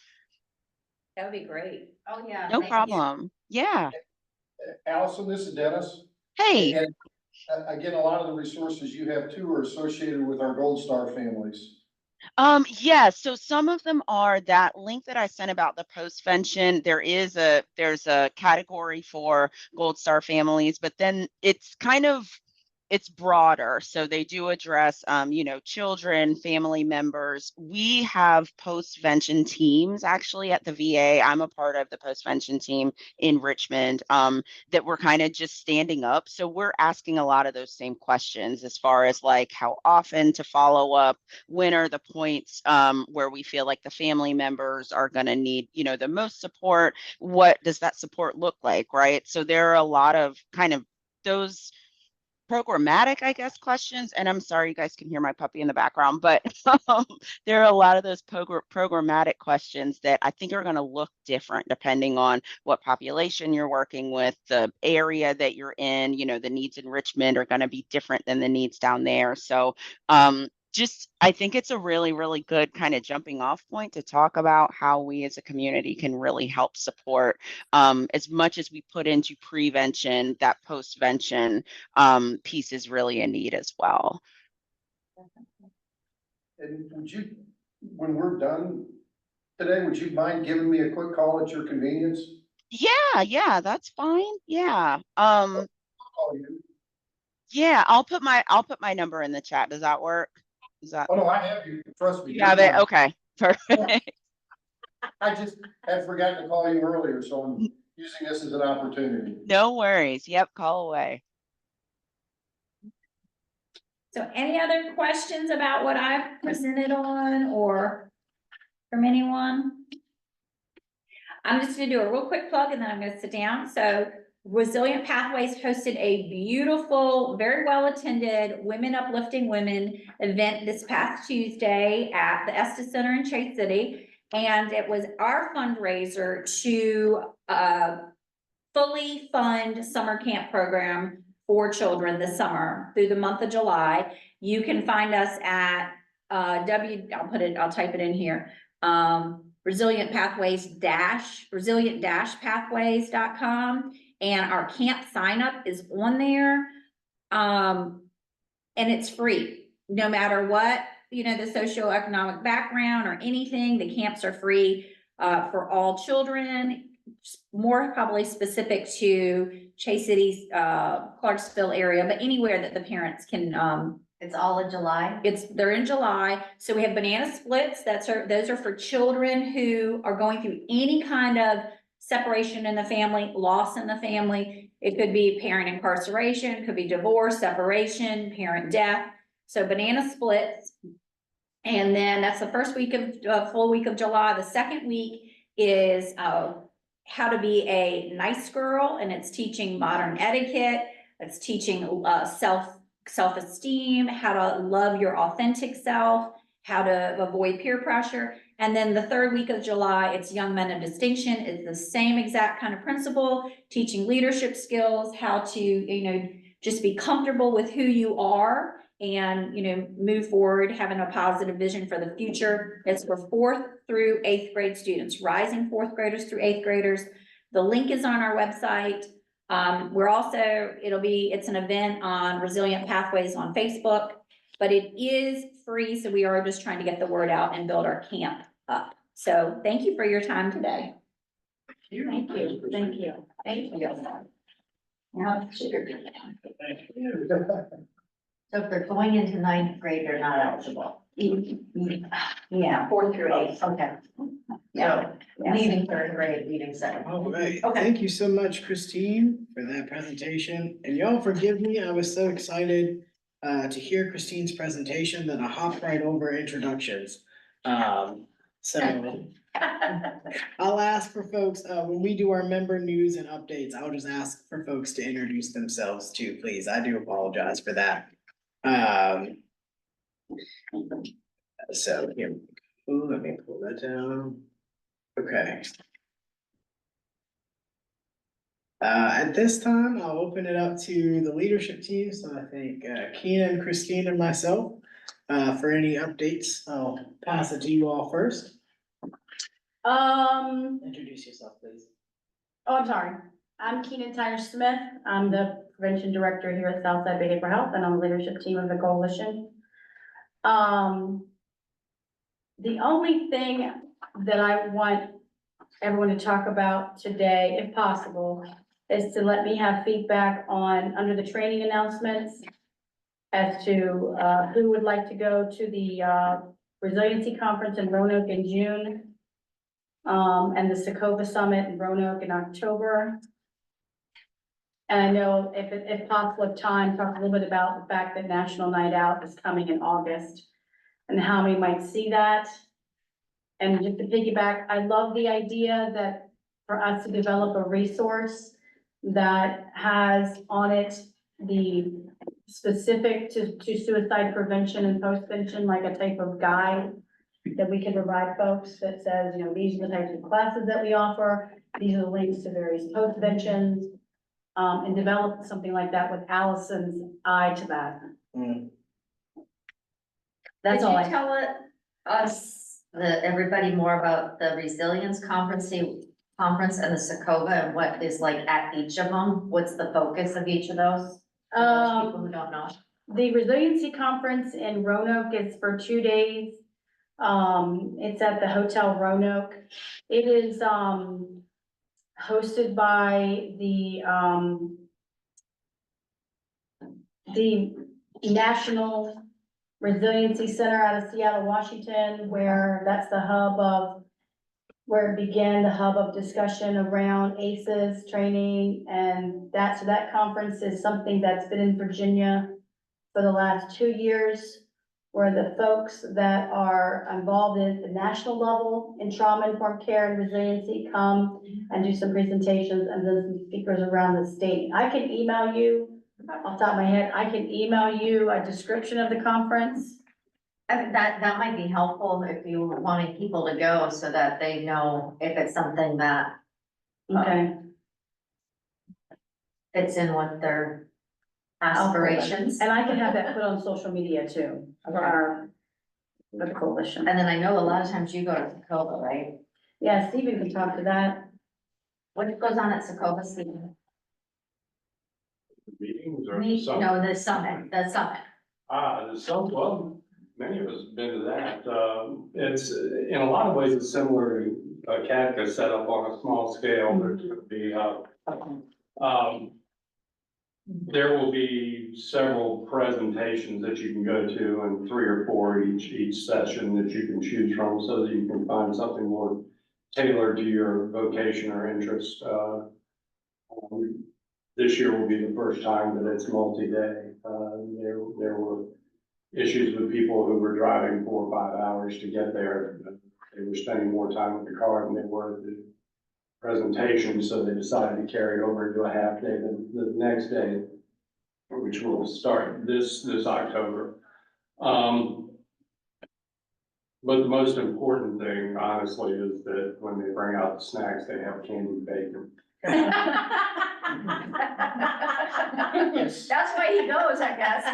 That would be great. Oh, yeah. No thank you. problem. Yeah. Allison, this is Dennis. Hey. And again, a lot of the resources you have too are associated with our Gold Star families. Yeah, so some of them are that link that I sent about the postvention. There's a category for Gold Star families, but then it's broader. So they do address children, family members. We have postvention teams actually at the VA. I'm a part of the postvention team in Richmond, that we're kind of just standing up. So we're asking a lot of those same questions as far as like how often to follow up, when are the points where we feel like the family members are going to need, the most support? What does that support look like, right? So there are a lot of kind of those programmatic, I guess, questions. And I'm sorry, you guys can hear my puppy in the background, but there are a lot of those programmatic questions that I think are going to look different depending on what population you're working with, the area that you're in. The needs in Richmond are going to be different than the needs down there. So I think it's a really, really good kind of jumping off point to talk about how we as a community can really help support, as much as we put into prevention, that postvention piece is really a need as well. And when we're done today, would you mind giving me a quick call at your convenience? Yeah, that's fine. Yeah. I'll call you. Yeah, I'll put my number in the chat. Does that work? Oh, no, I have you. Trust me. You have it? Okay. Perfect. I just had forgotten to call you earlier, so I'm using this as an opportunity. No worries. Yep, call away. So any other questions about what I've presented on or from anyone? I'm just gonna do a real quick plug and then I'm gonna sit down. So Resilient Pathways hosted a beautiful, very well-attended Women Uplifting Women event this past Tuesday at the Estes Center in Chase City. And it was our fundraiser to fully fund summer camp program for children this summer through the month of July. You can find us at I'll type it in here. resilient-pathways.com, and our camp sign up is on there. And it's free, no matter what, the socioeconomic background or anything. The camps are free for all children, more probably specific to Chase City's Clarksville area, but anywhere that the parents can It's all in July? they're in July. So we have banana splits. Those are for children who are going through any kind of separation in the family, loss in the family. It could be parent incarceration, could be divorce, separation, parent death. So banana splits. And then that's the first week of full week of July. The second week is how to be a nice girl, and it's teaching modern etiquette. It's teaching self-esteem, how to love your authentic self, how to avoid peer pressure. And then the third week of July, it's Young Men of Distinction. It's the same exact kind of principle, teaching leadership skills, how to, just be comfortable with who you are and, move forward, having a positive vision for the future. It's for 4th through 8th grade students, rising 4th graders through 8th graders. The link is on our website. It's an event on Resilient Pathways on Facebook, but it is free. So we are just trying to get the word out and build our camp up. So thank you for your time today. Thank you. Thank you. Thank you. Now, sugar. So if they're going into 9th grade, they're not eligible. Yeah, 4th through 8th, okay. Yeah, leaving 3rd grade, leaving 2nd. All right, Okay. thank you so much, Christine, for that presentation. And y'all forgive me, I was so excited to hear Christine's presentation, then I'll hop right over introductions. So I'll ask for folks, when we do our member news and updates, I'll just ask for folks to introduce themselves too, please. I do apologize for that. So here, ooh, let me pull that down. Okay. At this time, I'll open it up to the leadership team. So I think Keenan, Christine, and myself, for any updates, I'll pass it to you all first. Introduce yourself, please. Oh, I'm sorry. I'm Keenan Tyner Smith. I'm the prevention director here at Southside Behavioral Health and on the leadership team of the coalition. The only thing that I want everyone to talk about today, if possible, is to let me have feedback on, under the training announcements, as to, who would like to go to the, resiliency conference in Roanoke in June, and the Sokovia Summit in Roanoke in October. And I know if possible, if time, talk a little bit about the fact that National Night Out is coming in August and how many might see that. And just to piggyback, I love the idea that for us to develop a resource that has on it the specific to suicide prevention and post-prevention, like a type of guide that we can provide folks that says, you know, these are the types of classes that we offer, these are the links to various post-preventions, and develop something like that with Allison's eye to that. That's all Could you tell us, everybody more about the resilience conference and the Sokovia and what is like at each of them? What's the focus of each of those? For those people who don't know. The resiliency conference in Roanoke is for 2 days. It's at the Hotel Roanoke. It is, hosted by the National Resiliency Center out of Seattle, Washington, where that's the hub of, where it began, the hub of discussion around ACEs training, and so that conference is something that's been in Virginia for the last 2 years, where the folks that are involved at the national level in trauma-informed care and resiliency come and do some presentations, and then some speakers around the state. I can email you, off the top of my head, I can email you a description of the conference. I think that might be helpful if you were wanting people to go so that they know if it's something that Okay, fits in with their aspirations. and I can have that put on social media too, for the coalition. And then I know a lot of times you go to Sokovia, right? Yeah, Stephen can talk to that. What goes on at Sokovia, Stephen? Meetings or something? No, the summit. The summit, well, many of us have been to that. It's, in a lot of ways, it's similar to a CADCA set up on a small scale. There's going to be, there will be several presentations that you can go to and 3 or 4 each session that you can choose from so that you can find something more tailored to your vocation or interest. This year will be the first time that it's multi-day. There were issues with people who were driving 4 or 5 hours to get there. They were spending more time in the car than they were at the presentation, so they decided to carry it over to a half day the next day, which will start this October. But the most important thing, honestly, is that when they bring out the snacks, they have candied bacon. That's why he goes, I guess.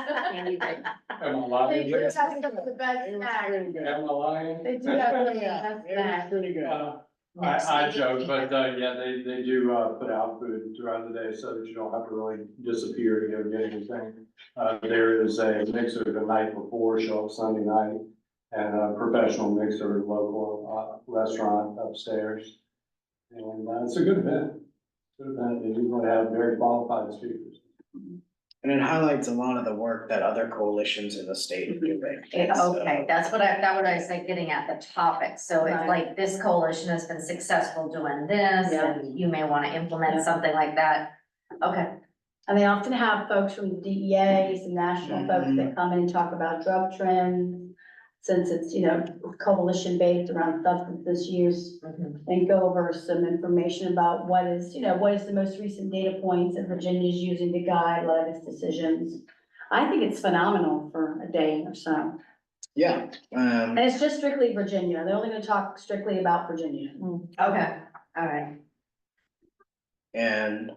Am I lying? They do have some of the best snacks. Am I lying? They do have some of the Yeah, best it was snacks. pretty good. I joke, but, yeah, they do, put out food throughout the day so that you don't have to really disappear to go get anything. There is a mixer the night before, show up Sunday night, and a professional mixer at a local, restaurant upstairs. And, it's a good event. Good event. They usually have very qualified speakers. And it highlights a lot of the work that other coalitions in the state are doing. Okay, that's what I was like getting at, the topic. So it's Right. like this coalition has been successful doing this, Yeah. and you may want to implement something like that. Okay, And they often have folks from the DEA, some national folks that come in and talk about drug trends, since it's, coalition based around substance misuse, and go over some information about what is the most recent data points that Virginia's using to guide a lot of its decisions. I think it's phenomenal for a day or so. Yeah, And it's just strictly Virginia. They're only gonna talk strictly about Virginia. Okay, all right. and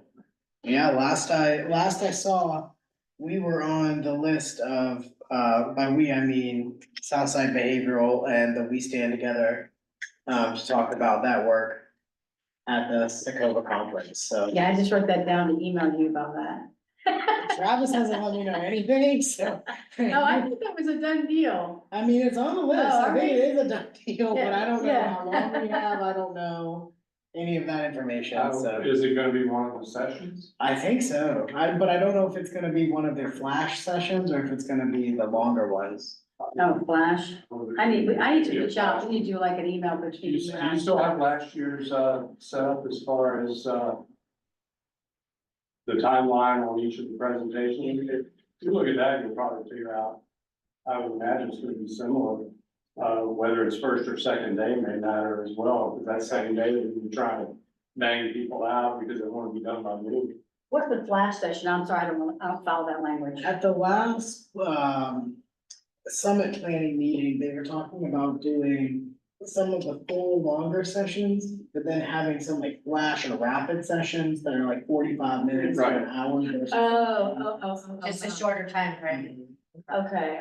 yeah, last I saw, we were on the list of, by we, I mean Southside Behavioral and the We Stand Together, to talk about that work at the Sakova conference, so. Yeah, I just wrote that down and emailed you about that. Travis hasn't let me know anything, so. Oh, I think that was a done deal. I mean, it's on the list, Oh, I think it alright. is a done deal, but I don't know Yeah. how long we have, I don't know any of that information, so. Is it gonna be one of the sessions? I think so, but I don't know if it's gonna be one of their flash sessions or if it's gonna be the longer ones. Oh, Flash. I need to reach out. We need to do like an email Do between you, you do and I. you still have last year's, setup as far as, the timeline on each of the presentations? If you look at that, you'll probably figure out, I would imagine it's gonna be similar. Whether it's first or second day may matter as well, because that second day, you're trying to bang people out because they want to be done by noon. What's the Flash session? I'm sorry, I don't follow that language. At the last, summit planning meeting, they were talking about doing some of the full longer sessions, but then having some like flash or rapid sessions that are like 45 minutes to an hour. versus- Just a shorter time frame. Okay.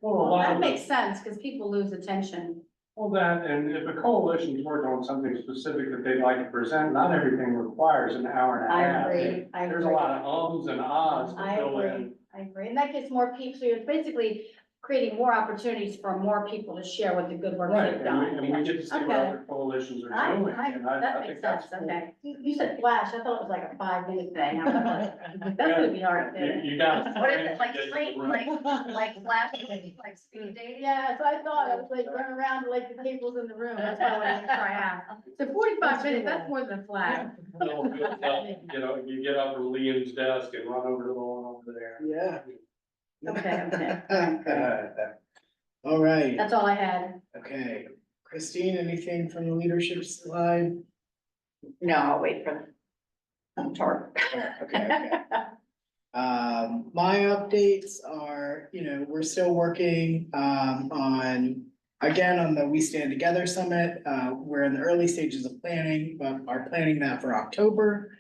Well, a Well, lot that of makes sense, because people lose attention. Well, that, and if a coalition's working on something specific that they'd like to present, not everything requires an hour and a I half. agree, I There's a agree. lot of ums and ahs to I fill in. agree, I agree, and that gets more people, so you're basically creating more opportunities for more people to share what the good work Right, they've and done. we get to see what Okay. other coalitions are doing, and That I makes think that's sense, cool. okay. You said Flash, I thought it was like a 5-minute thing. I was like, that's gonna be hard. You got. What is it, like straight, like flash, like speed dating? Yeah, so I thought, I was like running around like the tables in the room, that's why I wanted to make sure I asked. So 45 minutes, that's more than a flag. You get up from Liam's desk and run over to the one over there. Yeah. Okay. All right, That's all I had. okay. Christine, anything from the leadership slide? No, I'll wait for the chart. Okay. My updates are, we're still working, on the We Stand Together Summit. We're in the early stages of planning, but are planning that for October.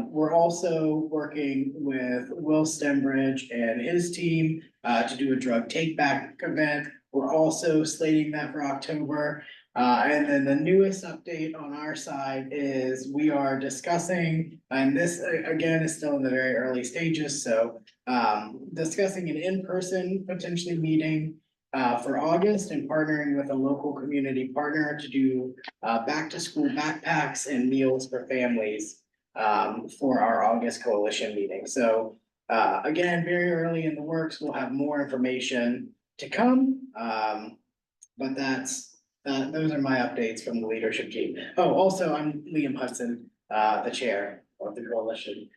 We're also working with Will Stembridge and his team, to do a drug take back event. We're also slating that for October. And then the newest update on our side is we are discussing, and this again is still in the very early stages, so discussing an in-person potentially meeting for August and partnering with a local community partner to do back to school backpacks and meals for families for our August coalition meeting. So again, very early in the works, we'll have more information to come. But those are my updates from the leadership team. Oh, also, I'm Liam Hudson, the chair of the coalition.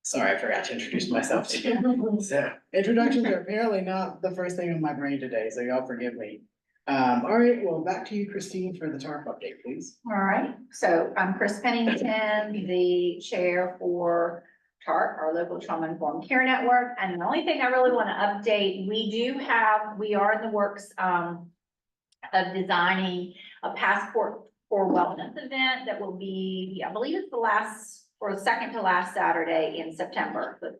Sorry, I forgot to introduce myself to you. So introductions are apparently not the first thing on my brain today, so y'all forgive me. All right, well, back to you, Christine, for the TARP update, please. All right, so I'm Chris Pennington, the chair for TARP, our local trauma informed care network. And the only thing I really want to update, we are in the works of designing a passport for wellness event that will be, I believe it's the second to last Saturday in September, the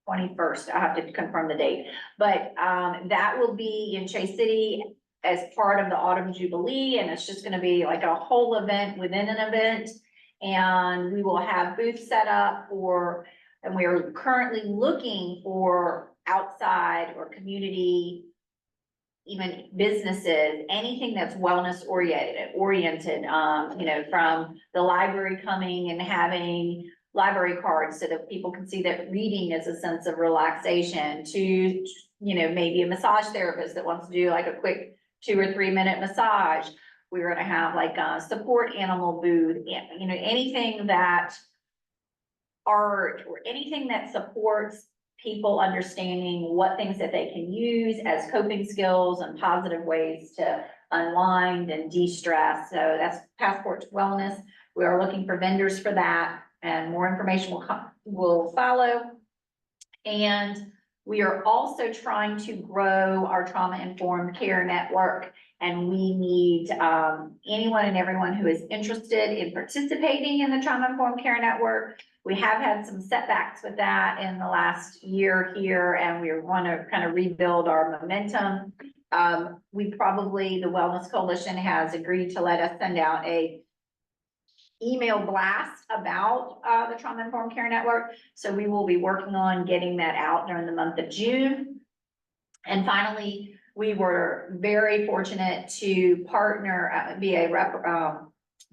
21st. I have to confirm the date, but that will be in Chase City as part of the Autumn Jubilee, and it's just gonna be like a whole event within an event. And we will have booths set up and we are currently looking for outside or community, even businesses, anything that's wellness oriented, from the library coming and having library cards so that people can see that reading is a sense of relaxation, to, maybe a massage therapist that wants to do like a quick 2 or 3 minute massage. We're gonna have like a support animal booth, anything that art or anything that supports people understanding what things that they can use as coping skills and positive ways to unwind and de-stress. So that's Passport to Wellness. We are looking for vendors for that, and more information will follow. And we are also trying to grow our trauma-informed care network, and we need anyone and everyone who is interested in participating in the trauma-informed care network. We have had some setbacks with that in the last year here, and we want to kind of rebuild our momentum. The Wellness Coalition has agreed to let us send out a email blast about the Trauma-Informed Care Network. So we will be working on getting that out during the month of June. And finally, we were very fortunate to partner, be a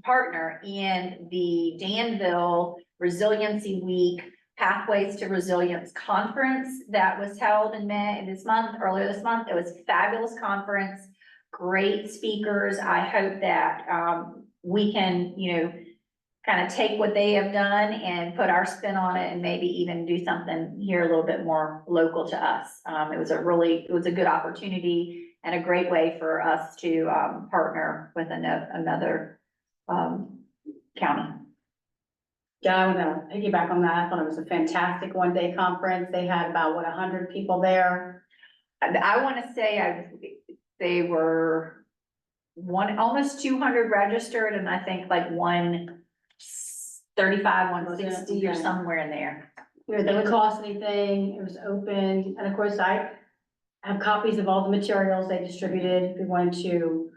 partner in the Danville Resiliency Week Pathways to Resilience Conference that was held in earlier this month. It was a fabulous conference, great speakers. I hope that we can, kind of take what they have done and put our spin on it, and maybe even do something here a little bit more local to us. It was a good opportunity and a great way for us to partner with another county. Yeah, I want to piggyback on that. I thought it was a fantastic one-day conference. They had about, 100 people there. I want to say they were almost 200 registered, and I think like 135, 160 or somewhere in there. It didn't cost anything. It was open. And of course, I have copies of all the materials they distributed. If we wanted to,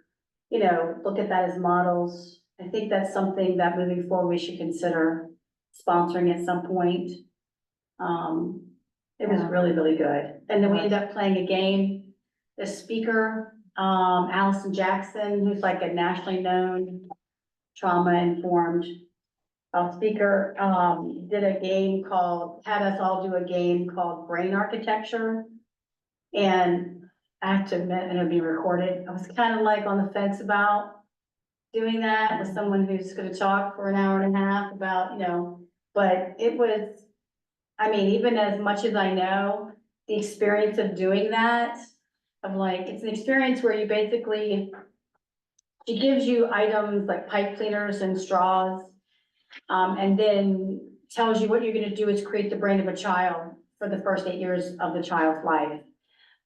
look at that as models. I think that's something that moving forward, we should consider sponsoring at some point. It was really, really good. And then we ended up playing a game. The speaker, Allison Jackson, who's like a nationally known trauma-informed speaker, had us all do a game called Brain Architecture. And I have to admit, and it'll be recorded, I was kind of like on the fence about doing that with someone who's gonna talk for an hour and a half about, but it was, even as much as I know, the experience of doing that, it's an experience where you basically, she gives you items like pipe cleaners and straws, and then tells you what you're gonna do is create the brain of a child for the first 8 years of the child's life.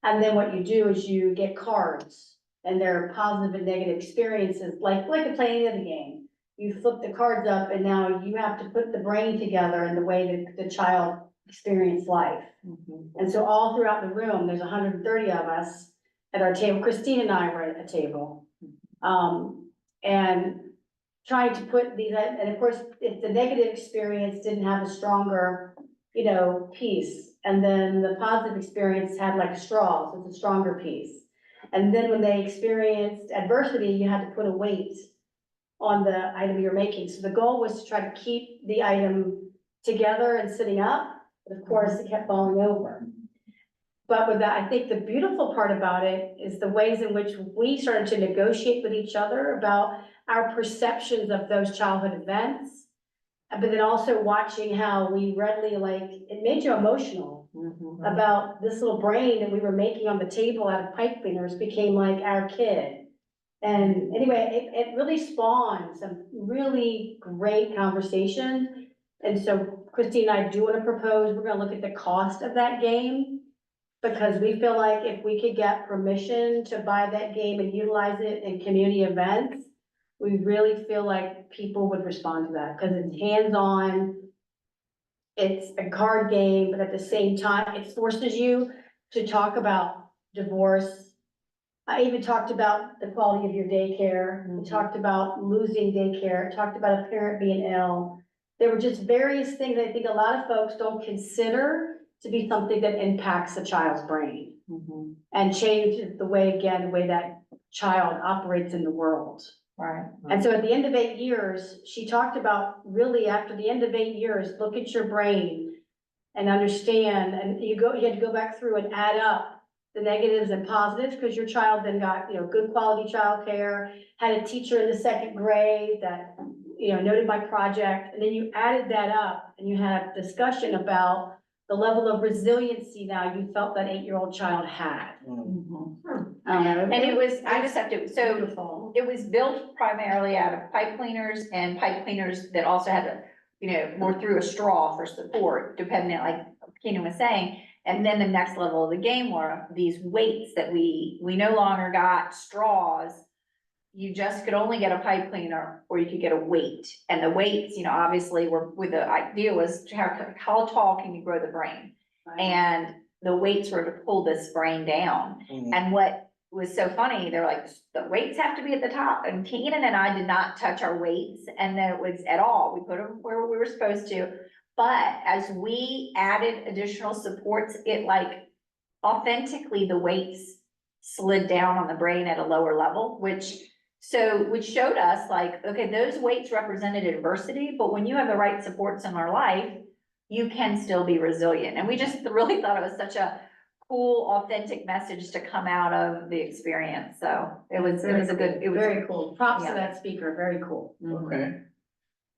And then what you do is you get cards, and they're positive and negative experiences, like a playing of the game. You flip the cards up, and now you have to put the brain together in the way that the child experienced life. And so all throughout the room, there's 130 of us at our table. Christine and I were at a table. And trying to put these, and of course, if the negative experience didn't have a stronger, piece, and then the positive experience had like straws, it's a stronger piece. And then when they experienced adversity, you had to put a weight on the item you're making. So the goal was to try to keep the item together and sitting up, but of course it kept falling over. But with that, I think the beautiful part about it is the ways in which we started to negotiate with each other about our perceptions of those childhood events. But then also watching how we readily, it made you emotional about this little brain that we were making on the table out of pipe cleaners became like our kid. And anyway, it really spawned some really great conversation. And so Christine and I do want to propose, we're gonna look at the cost of that game, because we feel like if we could get permission to buy that game and utilize it in community events, we really feel like people would respond to that, because it's hands-on. It's a card game, but at the same time, it forces you to talk about divorce. I even talked about the quality of your daycare. We talked about losing daycare, talked about a parent being ill. There were just various things I think a lot of folks don't consider to be something that impacts a child's brain and changes the way that child operates in the world. Right. And so at the end of 8 years, she talked about really after the end of 8 years, look at your brain and understand, and you had to go back through and add up the negatives and positives, because your child then got, good quality childcare, had a teacher in the 2nd grade that, noted my project, and then you added that up. and you had discussion about the level of resiliency now you felt that 8-year-old child had. I don't know. And it was, I just have to, so Beautiful. it was built primarily out of pipe cleaners and pipe cleaners that also had a, you know, more through a straw for support, depending, like Keenan was saying. And then the next level of the game were these weights that we no longer got straws. You just could only get a pipe cleaner or you could get a weight. And the weights, you know, obviously were, with the idea was how tall can you grow the brain? And the weights were to pull this brain down. And what was so funny, they're like, the weights have to be at the top. And Keenan and I did not touch our weights, and then it was at all. We put them where we were supposed to. But as we added additional supports, it like authentically the weights slid down on the brain at a lower level, which showed us like, okay, those weights represented adversity, but when you have the right supports in our life, you can still be resilient. And we just really thought it was such a cool, authentic message to come out of the experience. So it was a good, it was Very cool. Props to Yeah. that speaker, very cool. Okay.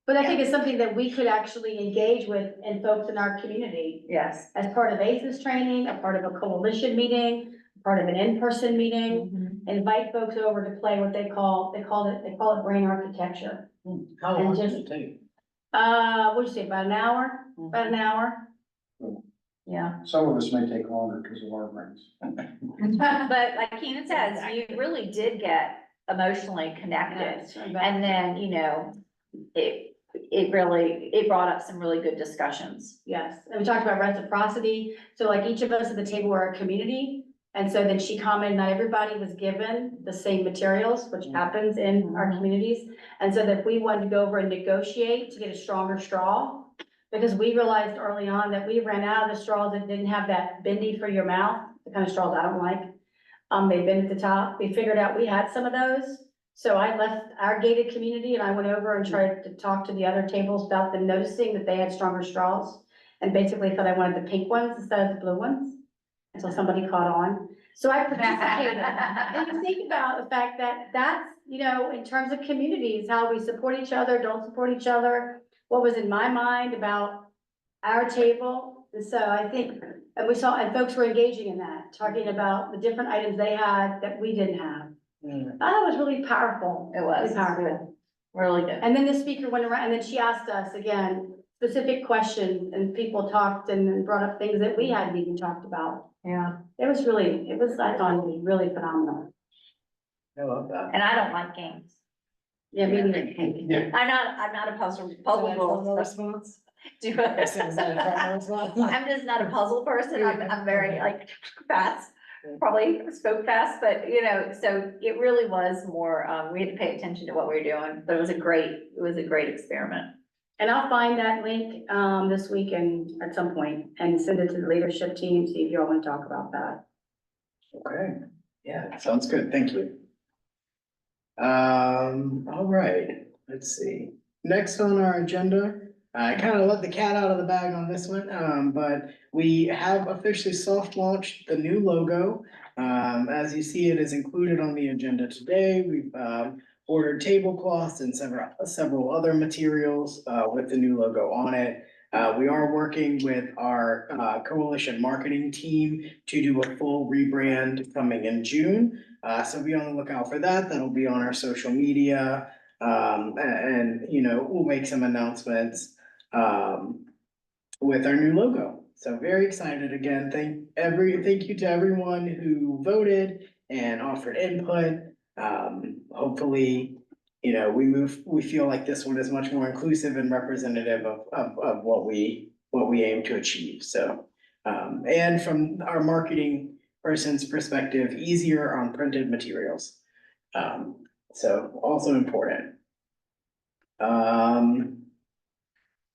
But I think it's something that we could actually engage with and folks in our community yes. as part of ACES training, a part of a coalition meeting, part of an in-person meeting. Invite folks over to play what they call it brain architecture. How And long does just- it take? What'd you say, about an hour? About an hour? Yeah. Some of us may take longer because of our brains. But like Keenan says, you really did get emotionally connected. And then, you know, it really, it brought up some really good discussions. Yes, and we talked about reciprocity, so like each of us at the table were a community. And so then she commented, not everybody was given the same materials, which happens in our communities. And so that if we wanted to go over and negotiate to get a stronger straw, because we realized early on that we ran out of the straws that didn't have that bendy for your mouth, the kind of straws I don't like. They bend at the top. We figured out we had some of those. So I left our gated community and I went over and tried to talk to the other tables about them noticing that they had stronger straws. And basically thought I wanted the pink ones instead of the blue ones. Until somebody caught on. So I participated. And you think about the fact that that's, you know, in terms of communities, how we support each other, don't support each other. What was in my mind about our table. And so I think, and we saw, and folks were engaging in that, talking about the different items they had that we didn't have. I thought it was really powerful. It was. Really powerful. Really good. And then the speaker went around, and then she asked us again, specific questions, and people talked and then brought up things that we hadn't even talked about. Yeah. I thought it was really phenomenal. I love that. And I don't like games. Yeah, me neither. Yeah. I'm not a puzzle Is that a formal rules. response? Do Is that a formal response? I'm just not a puzzle person. I'm very like fast, probably spoke fast, but you know, so it really was more, we had to pay attention to what we were doing, but it was a great experiment. And I'll find that link, this weekend at some point and send it to the leadership team, see if you all want to talk about that. Okay, yeah, sounds good, thank you. All right, let's see. Next on our agenda, I kind of let the cat out of the bag on this one, but we have officially soft launched the new logo. As you see, it is included on the agenda today. We've ordered tablecloths and several other materials with the new logo on it. We are working with our coalition marketing team to do a full rebrand coming in June. So be on the lookout for that. That'll be on our social media. And you know, we'll make some announcements with our new logo. So very excited again. Thank you to everyone who voted and offered input. Hopefully, you know, we feel like this one is much more inclusive and representative of what we aim to achieve. So, and from our marketing person's perspective, easier on printed materials. So also important.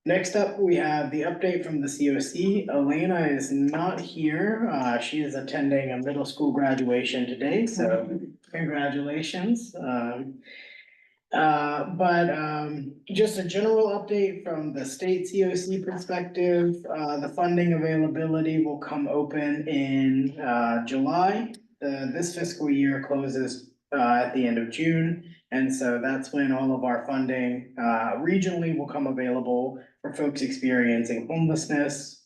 Next up, we have the update from the COC. Elena is not here. She is attending a middle school graduation today, so congratulations. Just a general update from the state COC perspective, the funding availability will come open in July. This fiscal year closes at the end of June. And so that's when all of our funding regionally will come available for folks experiencing homelessness.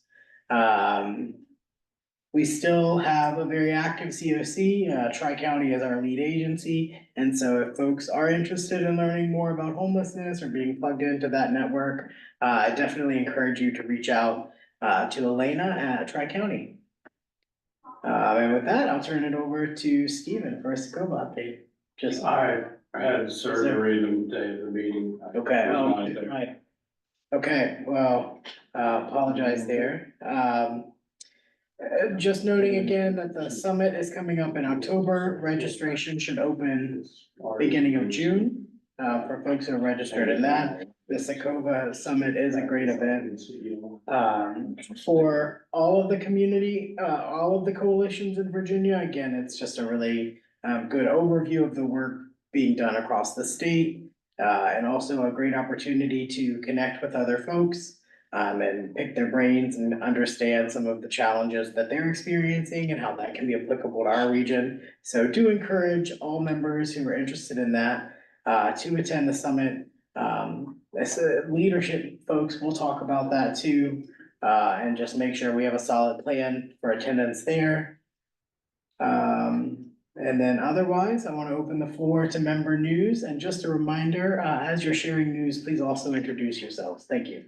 We still have a very active COC, Tri-County is our lead agency. And so if folks are interested in learning more about homelessness or being plugged into that network, I definitely encourage you to reach out to Elena at Tri-County. And with that, I'll turn it over to Stephen for a Sakova update. Just, I had surgery the day of the meeting. I okay, was not there. right. Okay, well, apologize there. Just noting again that the summit is coming up in October. Registration should open beginning of June, for folks who are registered in that. The Sakova Summit is a great event, for all of the community, all of the coalitions in Virginia. Again, it's just a really, good overview of the work being done across the state, and also a great opportunity to connect with other folks. And pick their brains and understand some of the challenges that they're experiencing and how that can be applicable to our region. So do encourage all members who are interested in that, to attend the summit. As leadership folks, will talk about that too, and just make sure we have a solid plan for attendance there. And then otherwise, I want to open the floor to member news, and just a reminder, as you're sharing news, please also introduce yourselves. Thank you.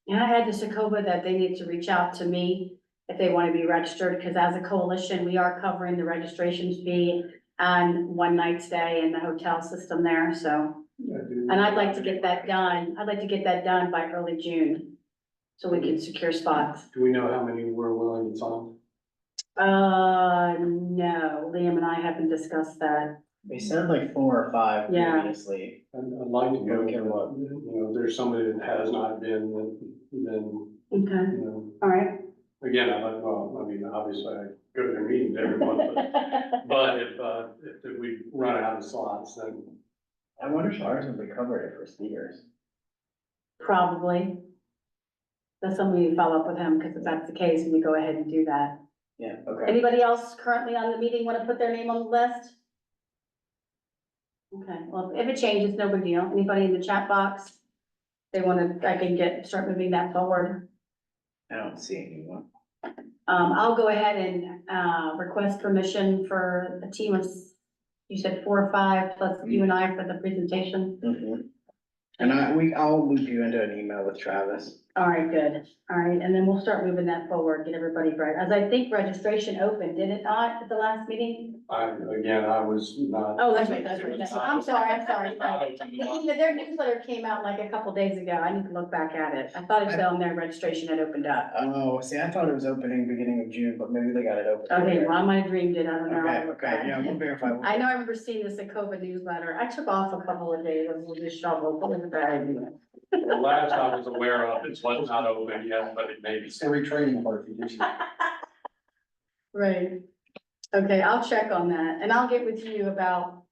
And I had to Sakova that they need to reach out to me if they want to be registered, because as a coalition, we are covering the registration fee and one night stay in the hotel system there, so. And I'd like to get that done. I'd like to get that done by early June, so we can secure spots. Do we know how many we're willing to sign? No, Liam and I haven't discussed that. They said like 4 or 5 Yeah. previously. I'd like to go, Okay, what? you know, if there's somebody that has not been, then, Okay, you know, all right. again, well, I mean, obviously I go to their meetings every month, but if we run out of slots, then I wonder if ours would be covered for speakers. Probably. That's something we follow up with him, because if that's the case, we go ahead and do that. Yeah, okay. Anybody else currently on the meeting want to put their name on the list? Okay, well, if it changes, no big deal. Anybody in the chat box? They want to, I can start moving that forward. I don't see anyone. I'll go ahead and, request permission for a team of, you said 4 or 5, plus you and I for the presentation. Mhm. And I'll loop you into an email with Travis. All right, good. All right, and then we'll start moving that forward, get everybody right. As I think registration opened, did it not at the last meeting? I was not. Oh, that's right, that's right. I'm sorry. Their newsletter came out like a couple days ago. I need to look back at it. I thought it was on their registration had opened up. Oh, see, I thought it was opening beginning of June, but maybe they got it open. Okay, well, I might have dreamed it. I don't know. Okay, okay, yeah, we'll verify. I know I remember seeing this Sakova newsletter. I took off a couple of days. I was just shoveled. What was a bad idea? The last I was aware of, it was not open yet, but it may be. It's a retraining party, did you? Right. Okay, I'll check on that and I'll get with you about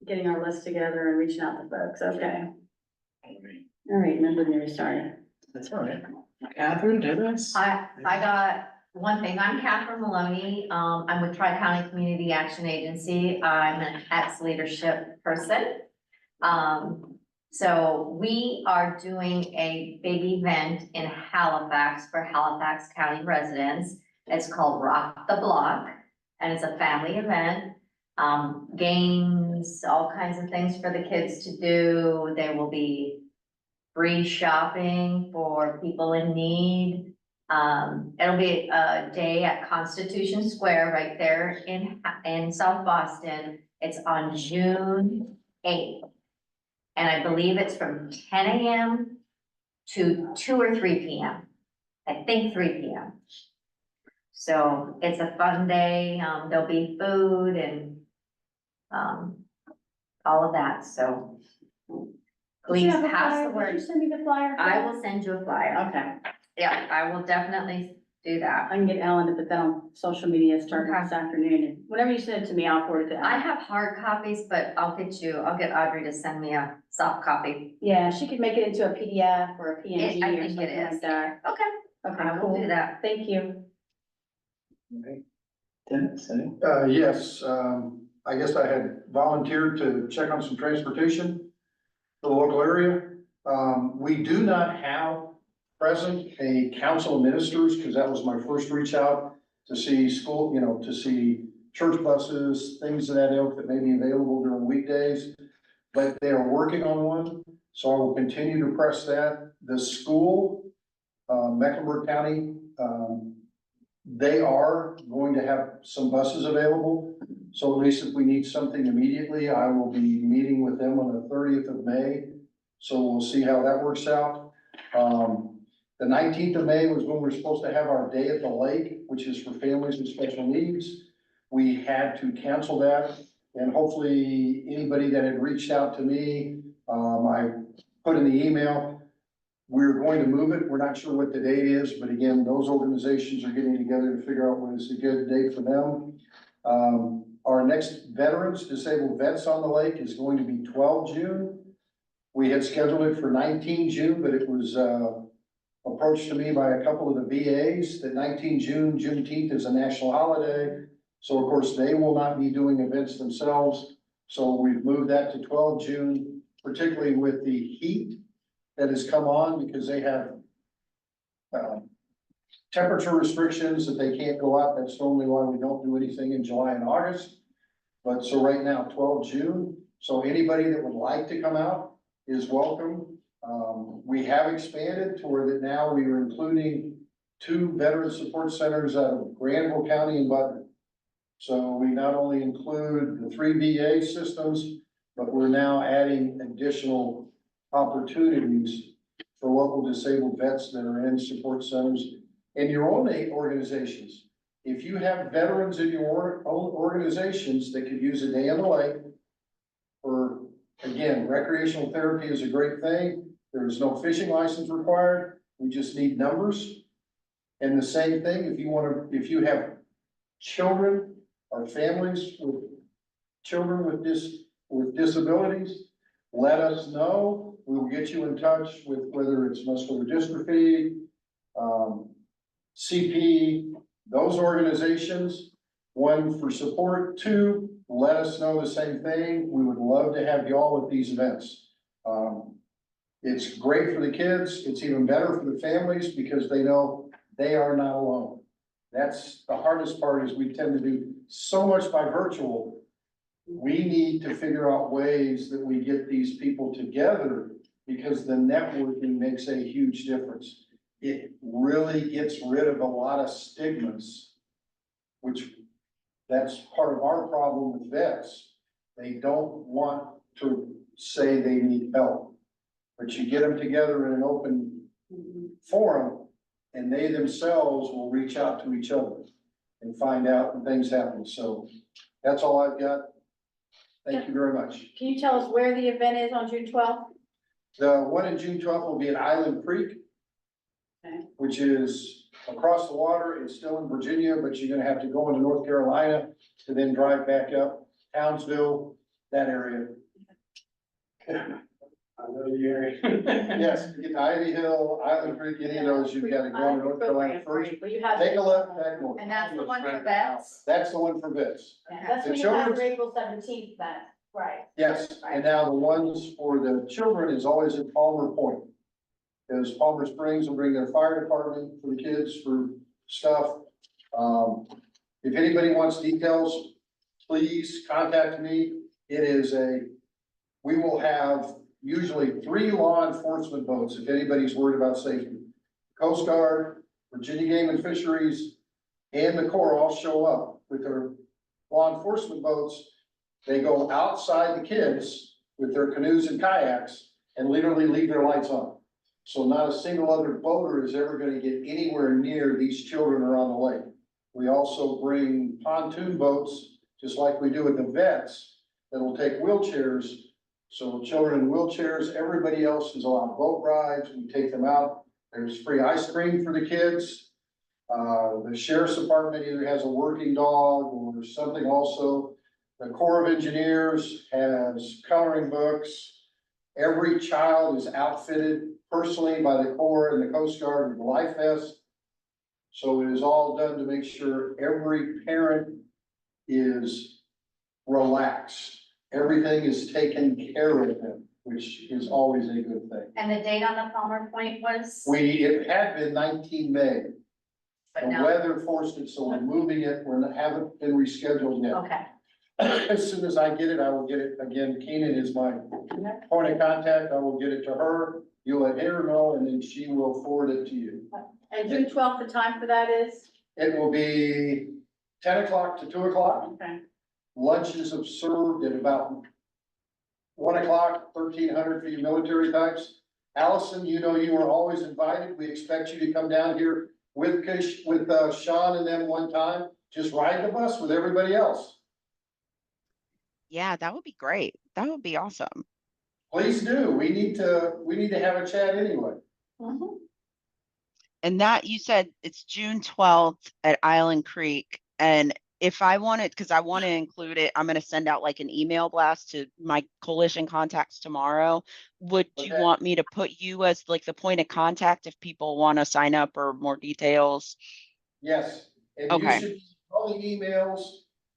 getting our list together and reaching out to folks. Okay. All right, member news, sorry. That's all right. Catherine, did this? I got one thing. I'm Catherine Maloney. I'm with Tri-County Community Action Agency. I'm an ex-leadership person. So we are doing a big event in Halifax for Halifax County residents. It's called Rock the Block, and it's a family event. Games, all kinds of things for the kids to do. There will be free shopping for people in need. It'll be a day at Constitution Square right there in South Boston. It's on June 8th. And I believe it's from 10 a.m. to 2 or 3 p.m. I think 3 p.m. So it's a fun day. There'll be food and all of that. So please pass the Did word. you send me the flyer? I will send you a flyer. Okay, Yeah, I will definitely do that. I can get Ellen to put that on social media starting this afternoon. Whenever you send it to me, I'll forward it to I Ellen. have hard copies, but I'll get Audrey to send me a soft copy. Yeah, she could make it into a PDF or a PNG I or think it something is. like that. Okay, Okay, I will do cool. that. Thank you. Okay. Dennis, any? Yes, I guess I had volunteered to check on some transportation for the local area. We do not have present a council of ministers, because that was my first reach out to see school, to see church buses, things of that ilk that may be available during weekdays. But they are working on one, so I will continue to press that. The school, Mecklenburg County, they are going to have some buses available. So at least if we need something immediately, I will be meeting with them on the 30th of May. So we'll see how that works out. The 19th of May was when we were supposed to have our Day at the Lake, which is for families with special needs. We had to cancel that, and hopefully anybody that had reached out to me, I put in the email, we're going to move it. We're not sure what the date is, but again, those organizations are getting together to figure out what is a good date for them. Our next veterans, disabled vets on the lake is going to be 12 June. We had scheduled it for 19 June, but it was, approached to me by a couple of the VAs that 19 June, Juneteenth is a national holiday. So of course, they will not be doing events themselves. So we've moved that to 12 June, particularly with the heat that has come on, because they have temperature restrictions that they can't go out. That's normally why we don't do anything in July and August. But so right now, 12 June. So anybody that would like to come out is welcome. We have expanded to where that now we are including 2 veteran support centers out of Granville County and Butler. So we not only include the 3 VA systems, but we're now adding additional opportunities for local disabled vets that are in support centers in your own organizations. If you have veterans in your own organizations that could use a day on the lake, or again, recreational therapy is a great thing. There's no fishing license required. We just need numbers. And the same thing, if you have children or families with children with disabilities, let us know. We'll get you in touch with whether it's muscular dystrophy, CP, those organizations. 1 for support, 2, let us know the same thing. We would love to have y'all at these events. It's great for the kids. It's even better for the families because they know they are not alone. That's the hardest part, is we tend to do so much by virtual. We need to figure out ways that we get these people together, because the networking makes a huge difference. It really gets rid of a lot of stigmas, which that's part of our problem with vets. They don't want to say they need help, but you get them together in an open forum and they themselves will reach out to each other and find out when things happen. So that's all I've got. Thank you very much. Can you tell us where the event is on June 12th? The one in June 12th will be at Island Creek, Okay. which is across the water. It's still in Virginia, but you're gonna have to go into North Carolina to then drive back up Townsville, that area. I know the area. Yes, to get to Ivy Hill, Island Creek, any of those, you've gotta go to North Carolina first. But you have. Take a left back north. And that's the one for vets? That's the one for vets. That's The when you have children's- your April 17th then. Right. Yes, and now the ones for the children is always at Palmer Point. Because Palmer Springs will bring their fire department for the kids for stuff. If anybody wants details, please contact me. We will have usually 3 law enforcement boats, if anybody's worried about safety. Coast Guard, Virginia Game and Fisheries, and the Corps all show up with their law enforcement boats. They go outside the kids with their canoes and kayaks and literally leave their lights on. So not a single other boater is ever gonna get anywhere near these children or on the lake. We also bring pontoon boats, just like we do with the vets, that'll take wheelchairs. So children in wheelchairs, everybody else is allowed boat rides. We take them out. There's free ice cream for the kids. The sheriff's department either has a working dog or something also. The Corps of Engineers has coloring books. Every child is outfitted personally by the Corps and the Coast Guard with a life vest. So it is all done to make sure every parent is relaxed. Everything is taken care of them. which is always a good thing. And the date on the Palmer Point was? It had been 19 May. But The now, weather forced it, so we're moving it, haven't been rescheduled yet. okay, As soon as I get it, I will get it. Again, Keenan is my point of contact. I will get it to her. You'll let her know, and then she will forward it to you. And June 12th, the time for that is? It will be 10 o'clock to 2 o'clock. Okay. Lunches are served at about 1 o'clock, 1,300 for you military types. Allison, you know you are always invited. We expect you to come down here with Sean and them one time. Just ride the bus with everybody else. Yeah, that would be great. That would be awesome. Please do. We need to have a chat anyway. And that you said it's June 12th at Island Creek. And if I wanted, because I want to include it, I'm going to send out like an email blast to my coalition contacts tomorrow. Would you Okay. want me to put you as like the point of contact if people want to sign up or more details? Yes, and you Okay. should, all the emails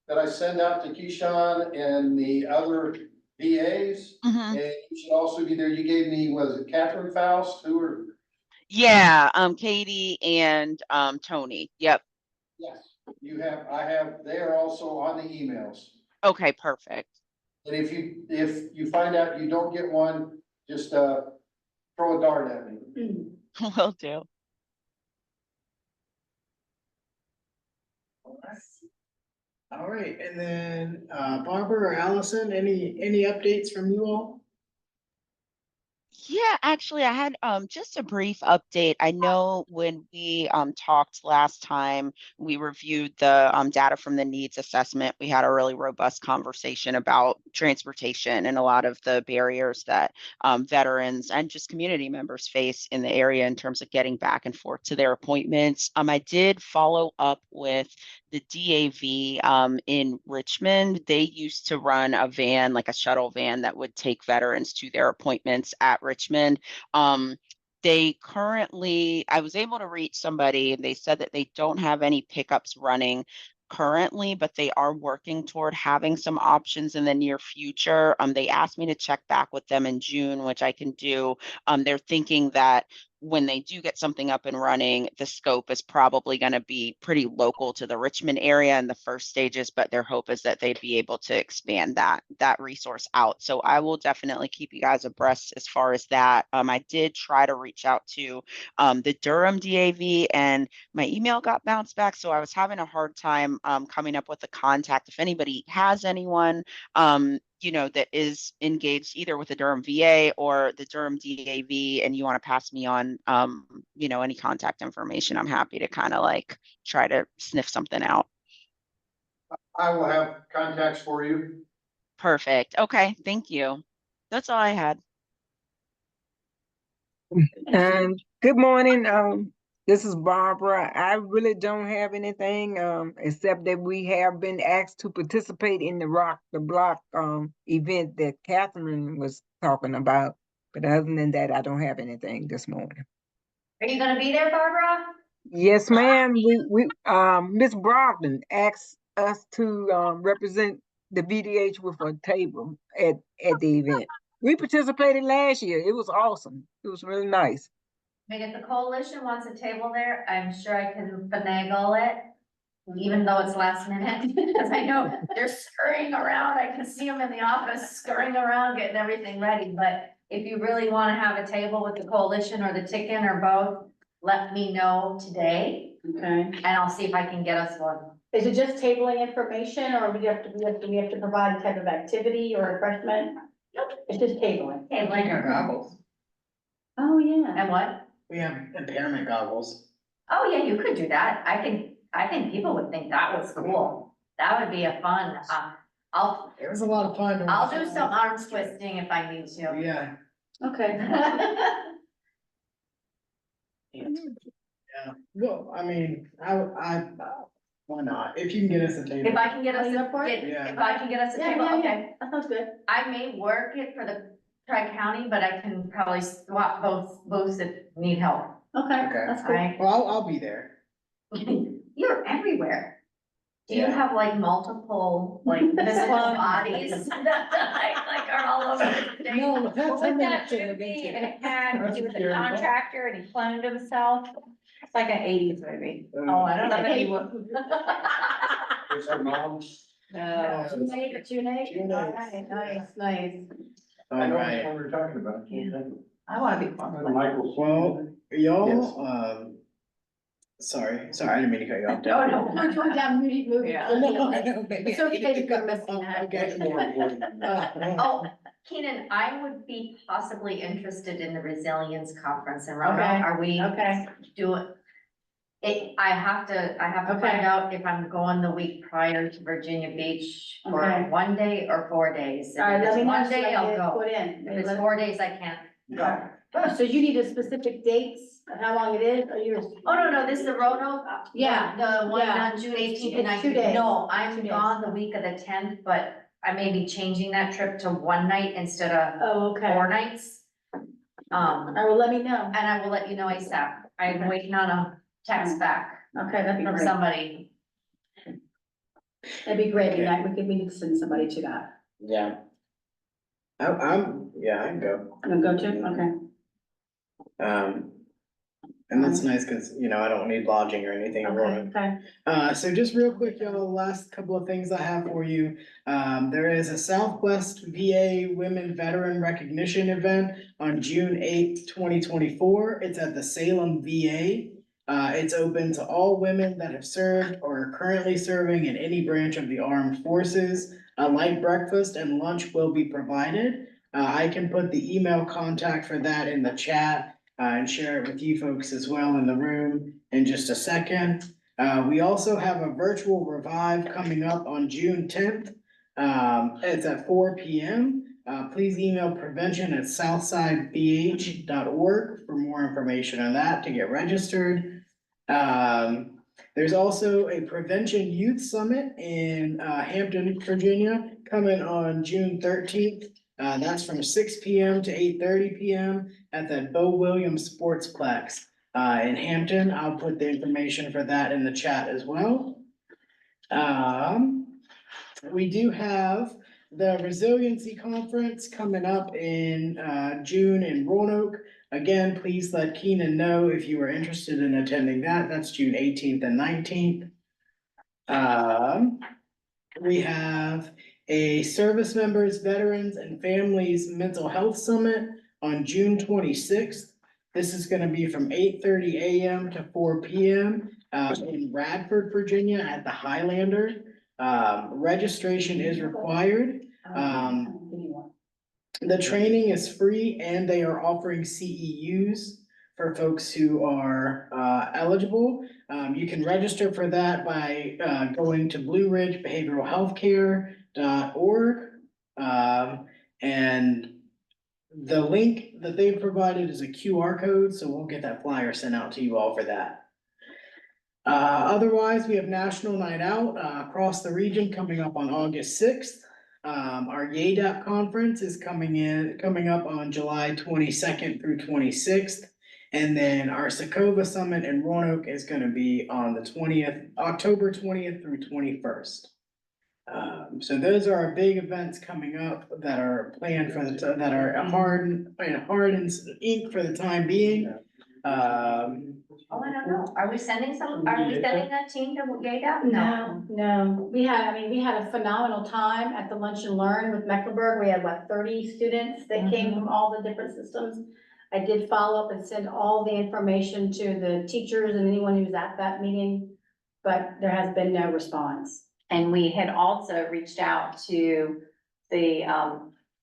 that I send out to Keyshawn and the other VAs, Mhm. and you should also be there. You gave me, was it Catherine Faust, who were? Yeah, Katie and Tony. Yep. Yes. I have, they are also on the emails. Okay, perfect. And if you find out you don't get one, just, throw a dart at me. Will do. All right, and then, Barbara or Allison, any updates from you all? Yeah, actually, I had just a brief update. I know when we talked last time, we reviewed the data from the needs assessment. We had a really robust conversation about transportation and a lot of the barriers that veterans and just community members face in the area in terms of getting back and forth to their appointments. I did follow up with the DAV in Richmond. They used to run a van, like a shuttle van that would take veterans to their appointments at Richmond. They currently, I was able to reach somebody and they said that they don't have any pickups running currently, but they are working toward having some options in the near future. They asked me to check back with them in June, which I can do. They're thinking that when they do get something up and running, the scope is probably going to be pretty local to the Richmond area in the first stages, but their hope is that they'd be able to expand that resource out. So I will definitely keep you guys abreast as far as that. I did try to reach out to the Durham DAV and my email got bounced back. So I was having a hard time coming up with a contact. If anybody has anyone, that is engaged either with the Durham VA or the Durham DAV and you want to pass me on, any contact information, I'm happy to kind of like try to sniff something out. I will have contacts for you. Perfect. Okay. Thank you. That's all I had. Good morning. This is Barbara. I really don't have anything, except that we have been asked to participate in the Rock the Block, event that Catherine was talking about. But other than that, I don't have anything this morning. are you gonna be there, Barbara? Yes, ma'am. Miss Brogdon asked us to, represent the VDH with a table at the event. We participated last year. It was awesome. It was really nice. I mean, if the coalition wants a table there, I'm sure I can finagle it, even though it's last minute, because I know they're scurrying around. I can see them in the office scurrying around, getting everything ready. But if you really want to have a table with the coalition or the Ticket or both, let me know today, Okay. and I'll see if I can get us one. Is it just tabling information, or do we have to provide a type of activity or refreshment? Nope. It's just tabling. Tabling or Goggles. Oh, yeah. And what? We have impairment goggles. Oh, yeah, you could do that. I think people would think that was cool. That would be a fun, It was a lot of fun. I'll do some arms twisting if I need to. Yeah. Okay. Yeah, well, I mean, why not? If you can get us a table. If I can get us, Are you up for it? Yeah. if I can get us a Yeah, table, yeah, yeah. okay. That sounds good. I may work it for the Tri-County, but I can probably swap both booths if need help. Okay, Okay. that's cool. Right? Well, I'll be there. You're everywhere. Do you Yeah. have like multiple, like physical bodies that like are all over the state? No, that's What was something that to look movie? into. And it had, he was a Scary. contractor and he cloned himself. It's like an eighties movie. Oh, I don't know. Somebody would- Is her mom? No. June 8th. June All 8th. right, nice, nice. I All know right. which one we're talking about. I can't think of it. I wanna be part of it. Michael. Well, y'all, sorry, I didn't mean to cut you off. No, no. We're going down movie. Yeah. I know, maybe. It's okay to go missing that. Okay. More important than that. Oh, Keenan, I would be possibly interested in the resilience conference in Roanoke. Okay, Are we okay. doing? I have to Okay. find out if I'm going the week prior to Virginia Beach for Okay. 1 day or 4 days. All right, If let it's me know one so day, I I'll get it go. put in. If it's 4 days, I can't go. So you need a specific dates of how long it is, or you're? Oh, no, this is the Roanoke. Yeah, The one yeah. on June 18th and It's 2 19th. days. No, It's 2 I'm days. gone the week of the 10th, but I may be changing that trip to 1 night instead of Oh, okay. 4 nights. All right, well, let me know. And I will let you know ASAP. I'm waiting on a text back Okay, that'd be from great. somebody. That'd be great. Okay. We need to send somebody to that. Yeah. Yeah, I can go. You gonna go to? Okay. And that's nice, cause you know, I don't need lodging or anything in Roanoke. Okay. So just real quick, y'all, last couple of things I have for you. There is a Southwest VA Women Veteran Recognition event on June 8th, 2024. It's at the Salem VA. It's open to all women that have served or are currently serving in any branch of the armed forces. A light breakfast and lunch will be provided. I can put the email contact for that in the chat. And share it with you folks as well in the room in just a second. We also have a virtual revive coming up on June 10th. It's at 4 p.m. Please email prevention@southsidebh.org for more information on that to get registered. There's also a prevention youth summit in Hampton, Virginia, coming on June 13th. That's from 6 p.m. to 8:30 p.m. at the Bo Williams Sportsplex in Hampton. I'll put the information for that in the chat as well. We do have the Resiliency Conference coming up in June in Roanoke. Again, please let Keenan know if you are interested in attending that. That's June 18th and 19th. We have a Service Members, Veterans, and Families Mental Health Summit on June 26th. This is gonna be from 8:30 a.m. to 4 p.m. In Radford, Virginia at the Highlander. Registration is required. The training is free and they are offering CEUs for folks who are eligible. You can register for that by going to BlueRidgeBehavioralHealthcare.org. And the link that they've provided is a QR code, so we'll get that flyer sent out to you all for that. Otherwise, we have National Night Out across the region coming up on August 6th. Our YADAP conference is coming up on July 22nd through 26th. And then our Sakova Summit in Roanoke is gonna be on the 20th, October 20th through 21st. So those are our big events coming up that are planned for that are hard and ink for the time being. Oh, I don't know. Are we sending a team to Gata? No, we had a phenomenal time at the Lunch and Learn with Mecklenburg. We had 30 students that came from all the different systems. I did follow up and send all the information to the teachers and anyone who was at that meeting, but there has been no response. And we had also reached out to the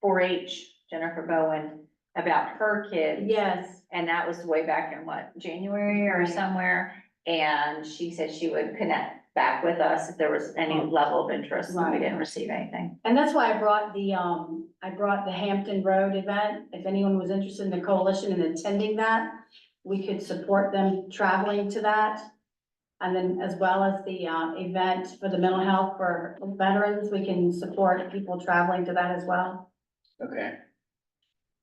4-H, Jennifer Bowen, about her kids. Yes, And that was way back in what, January or somewhere? And she said she would connect back with us if there was any level of interest, and we Right. didn't receive anything. and that's why I brought the Hampton Road event. If anyone was interested in the coalition and attending that, we could support them traveling to that. And then as well as the event for the mental health for veterans, we can support people traveling to that as well. Okay.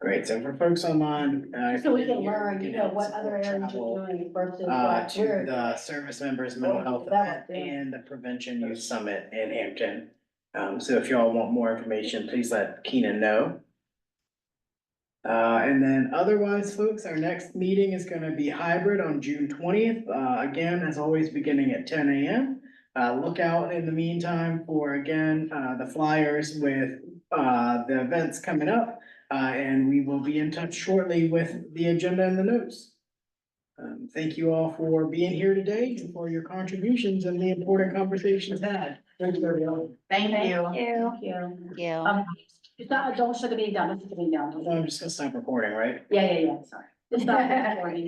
Great, so for folks online. So we can here, learn, can you know, help what support other areas travel, you're doing versus what to we're. the service members mental health event Developed, yeah. and the Prevention Youth Summit in Hampton. So if y'all want more information, please let Keenan know. And then otherwise, folks, our next meeting is gonna be hybrid on June 20th. Again, as always, beginning at 10 a.m. Look out in the meantime for, again, the flyers with, the events coming up. And we will be in touch shortly with the agenda and the notes. Thank you all for being here today and for your contributions and the important conversations had. Thanks, everyone. Thank you. Thank you. You. It's not, don't shut the meeting down, don't shut the meeting down. I'm just gonna stop recording, right? Yeah, sorry. It's not recording.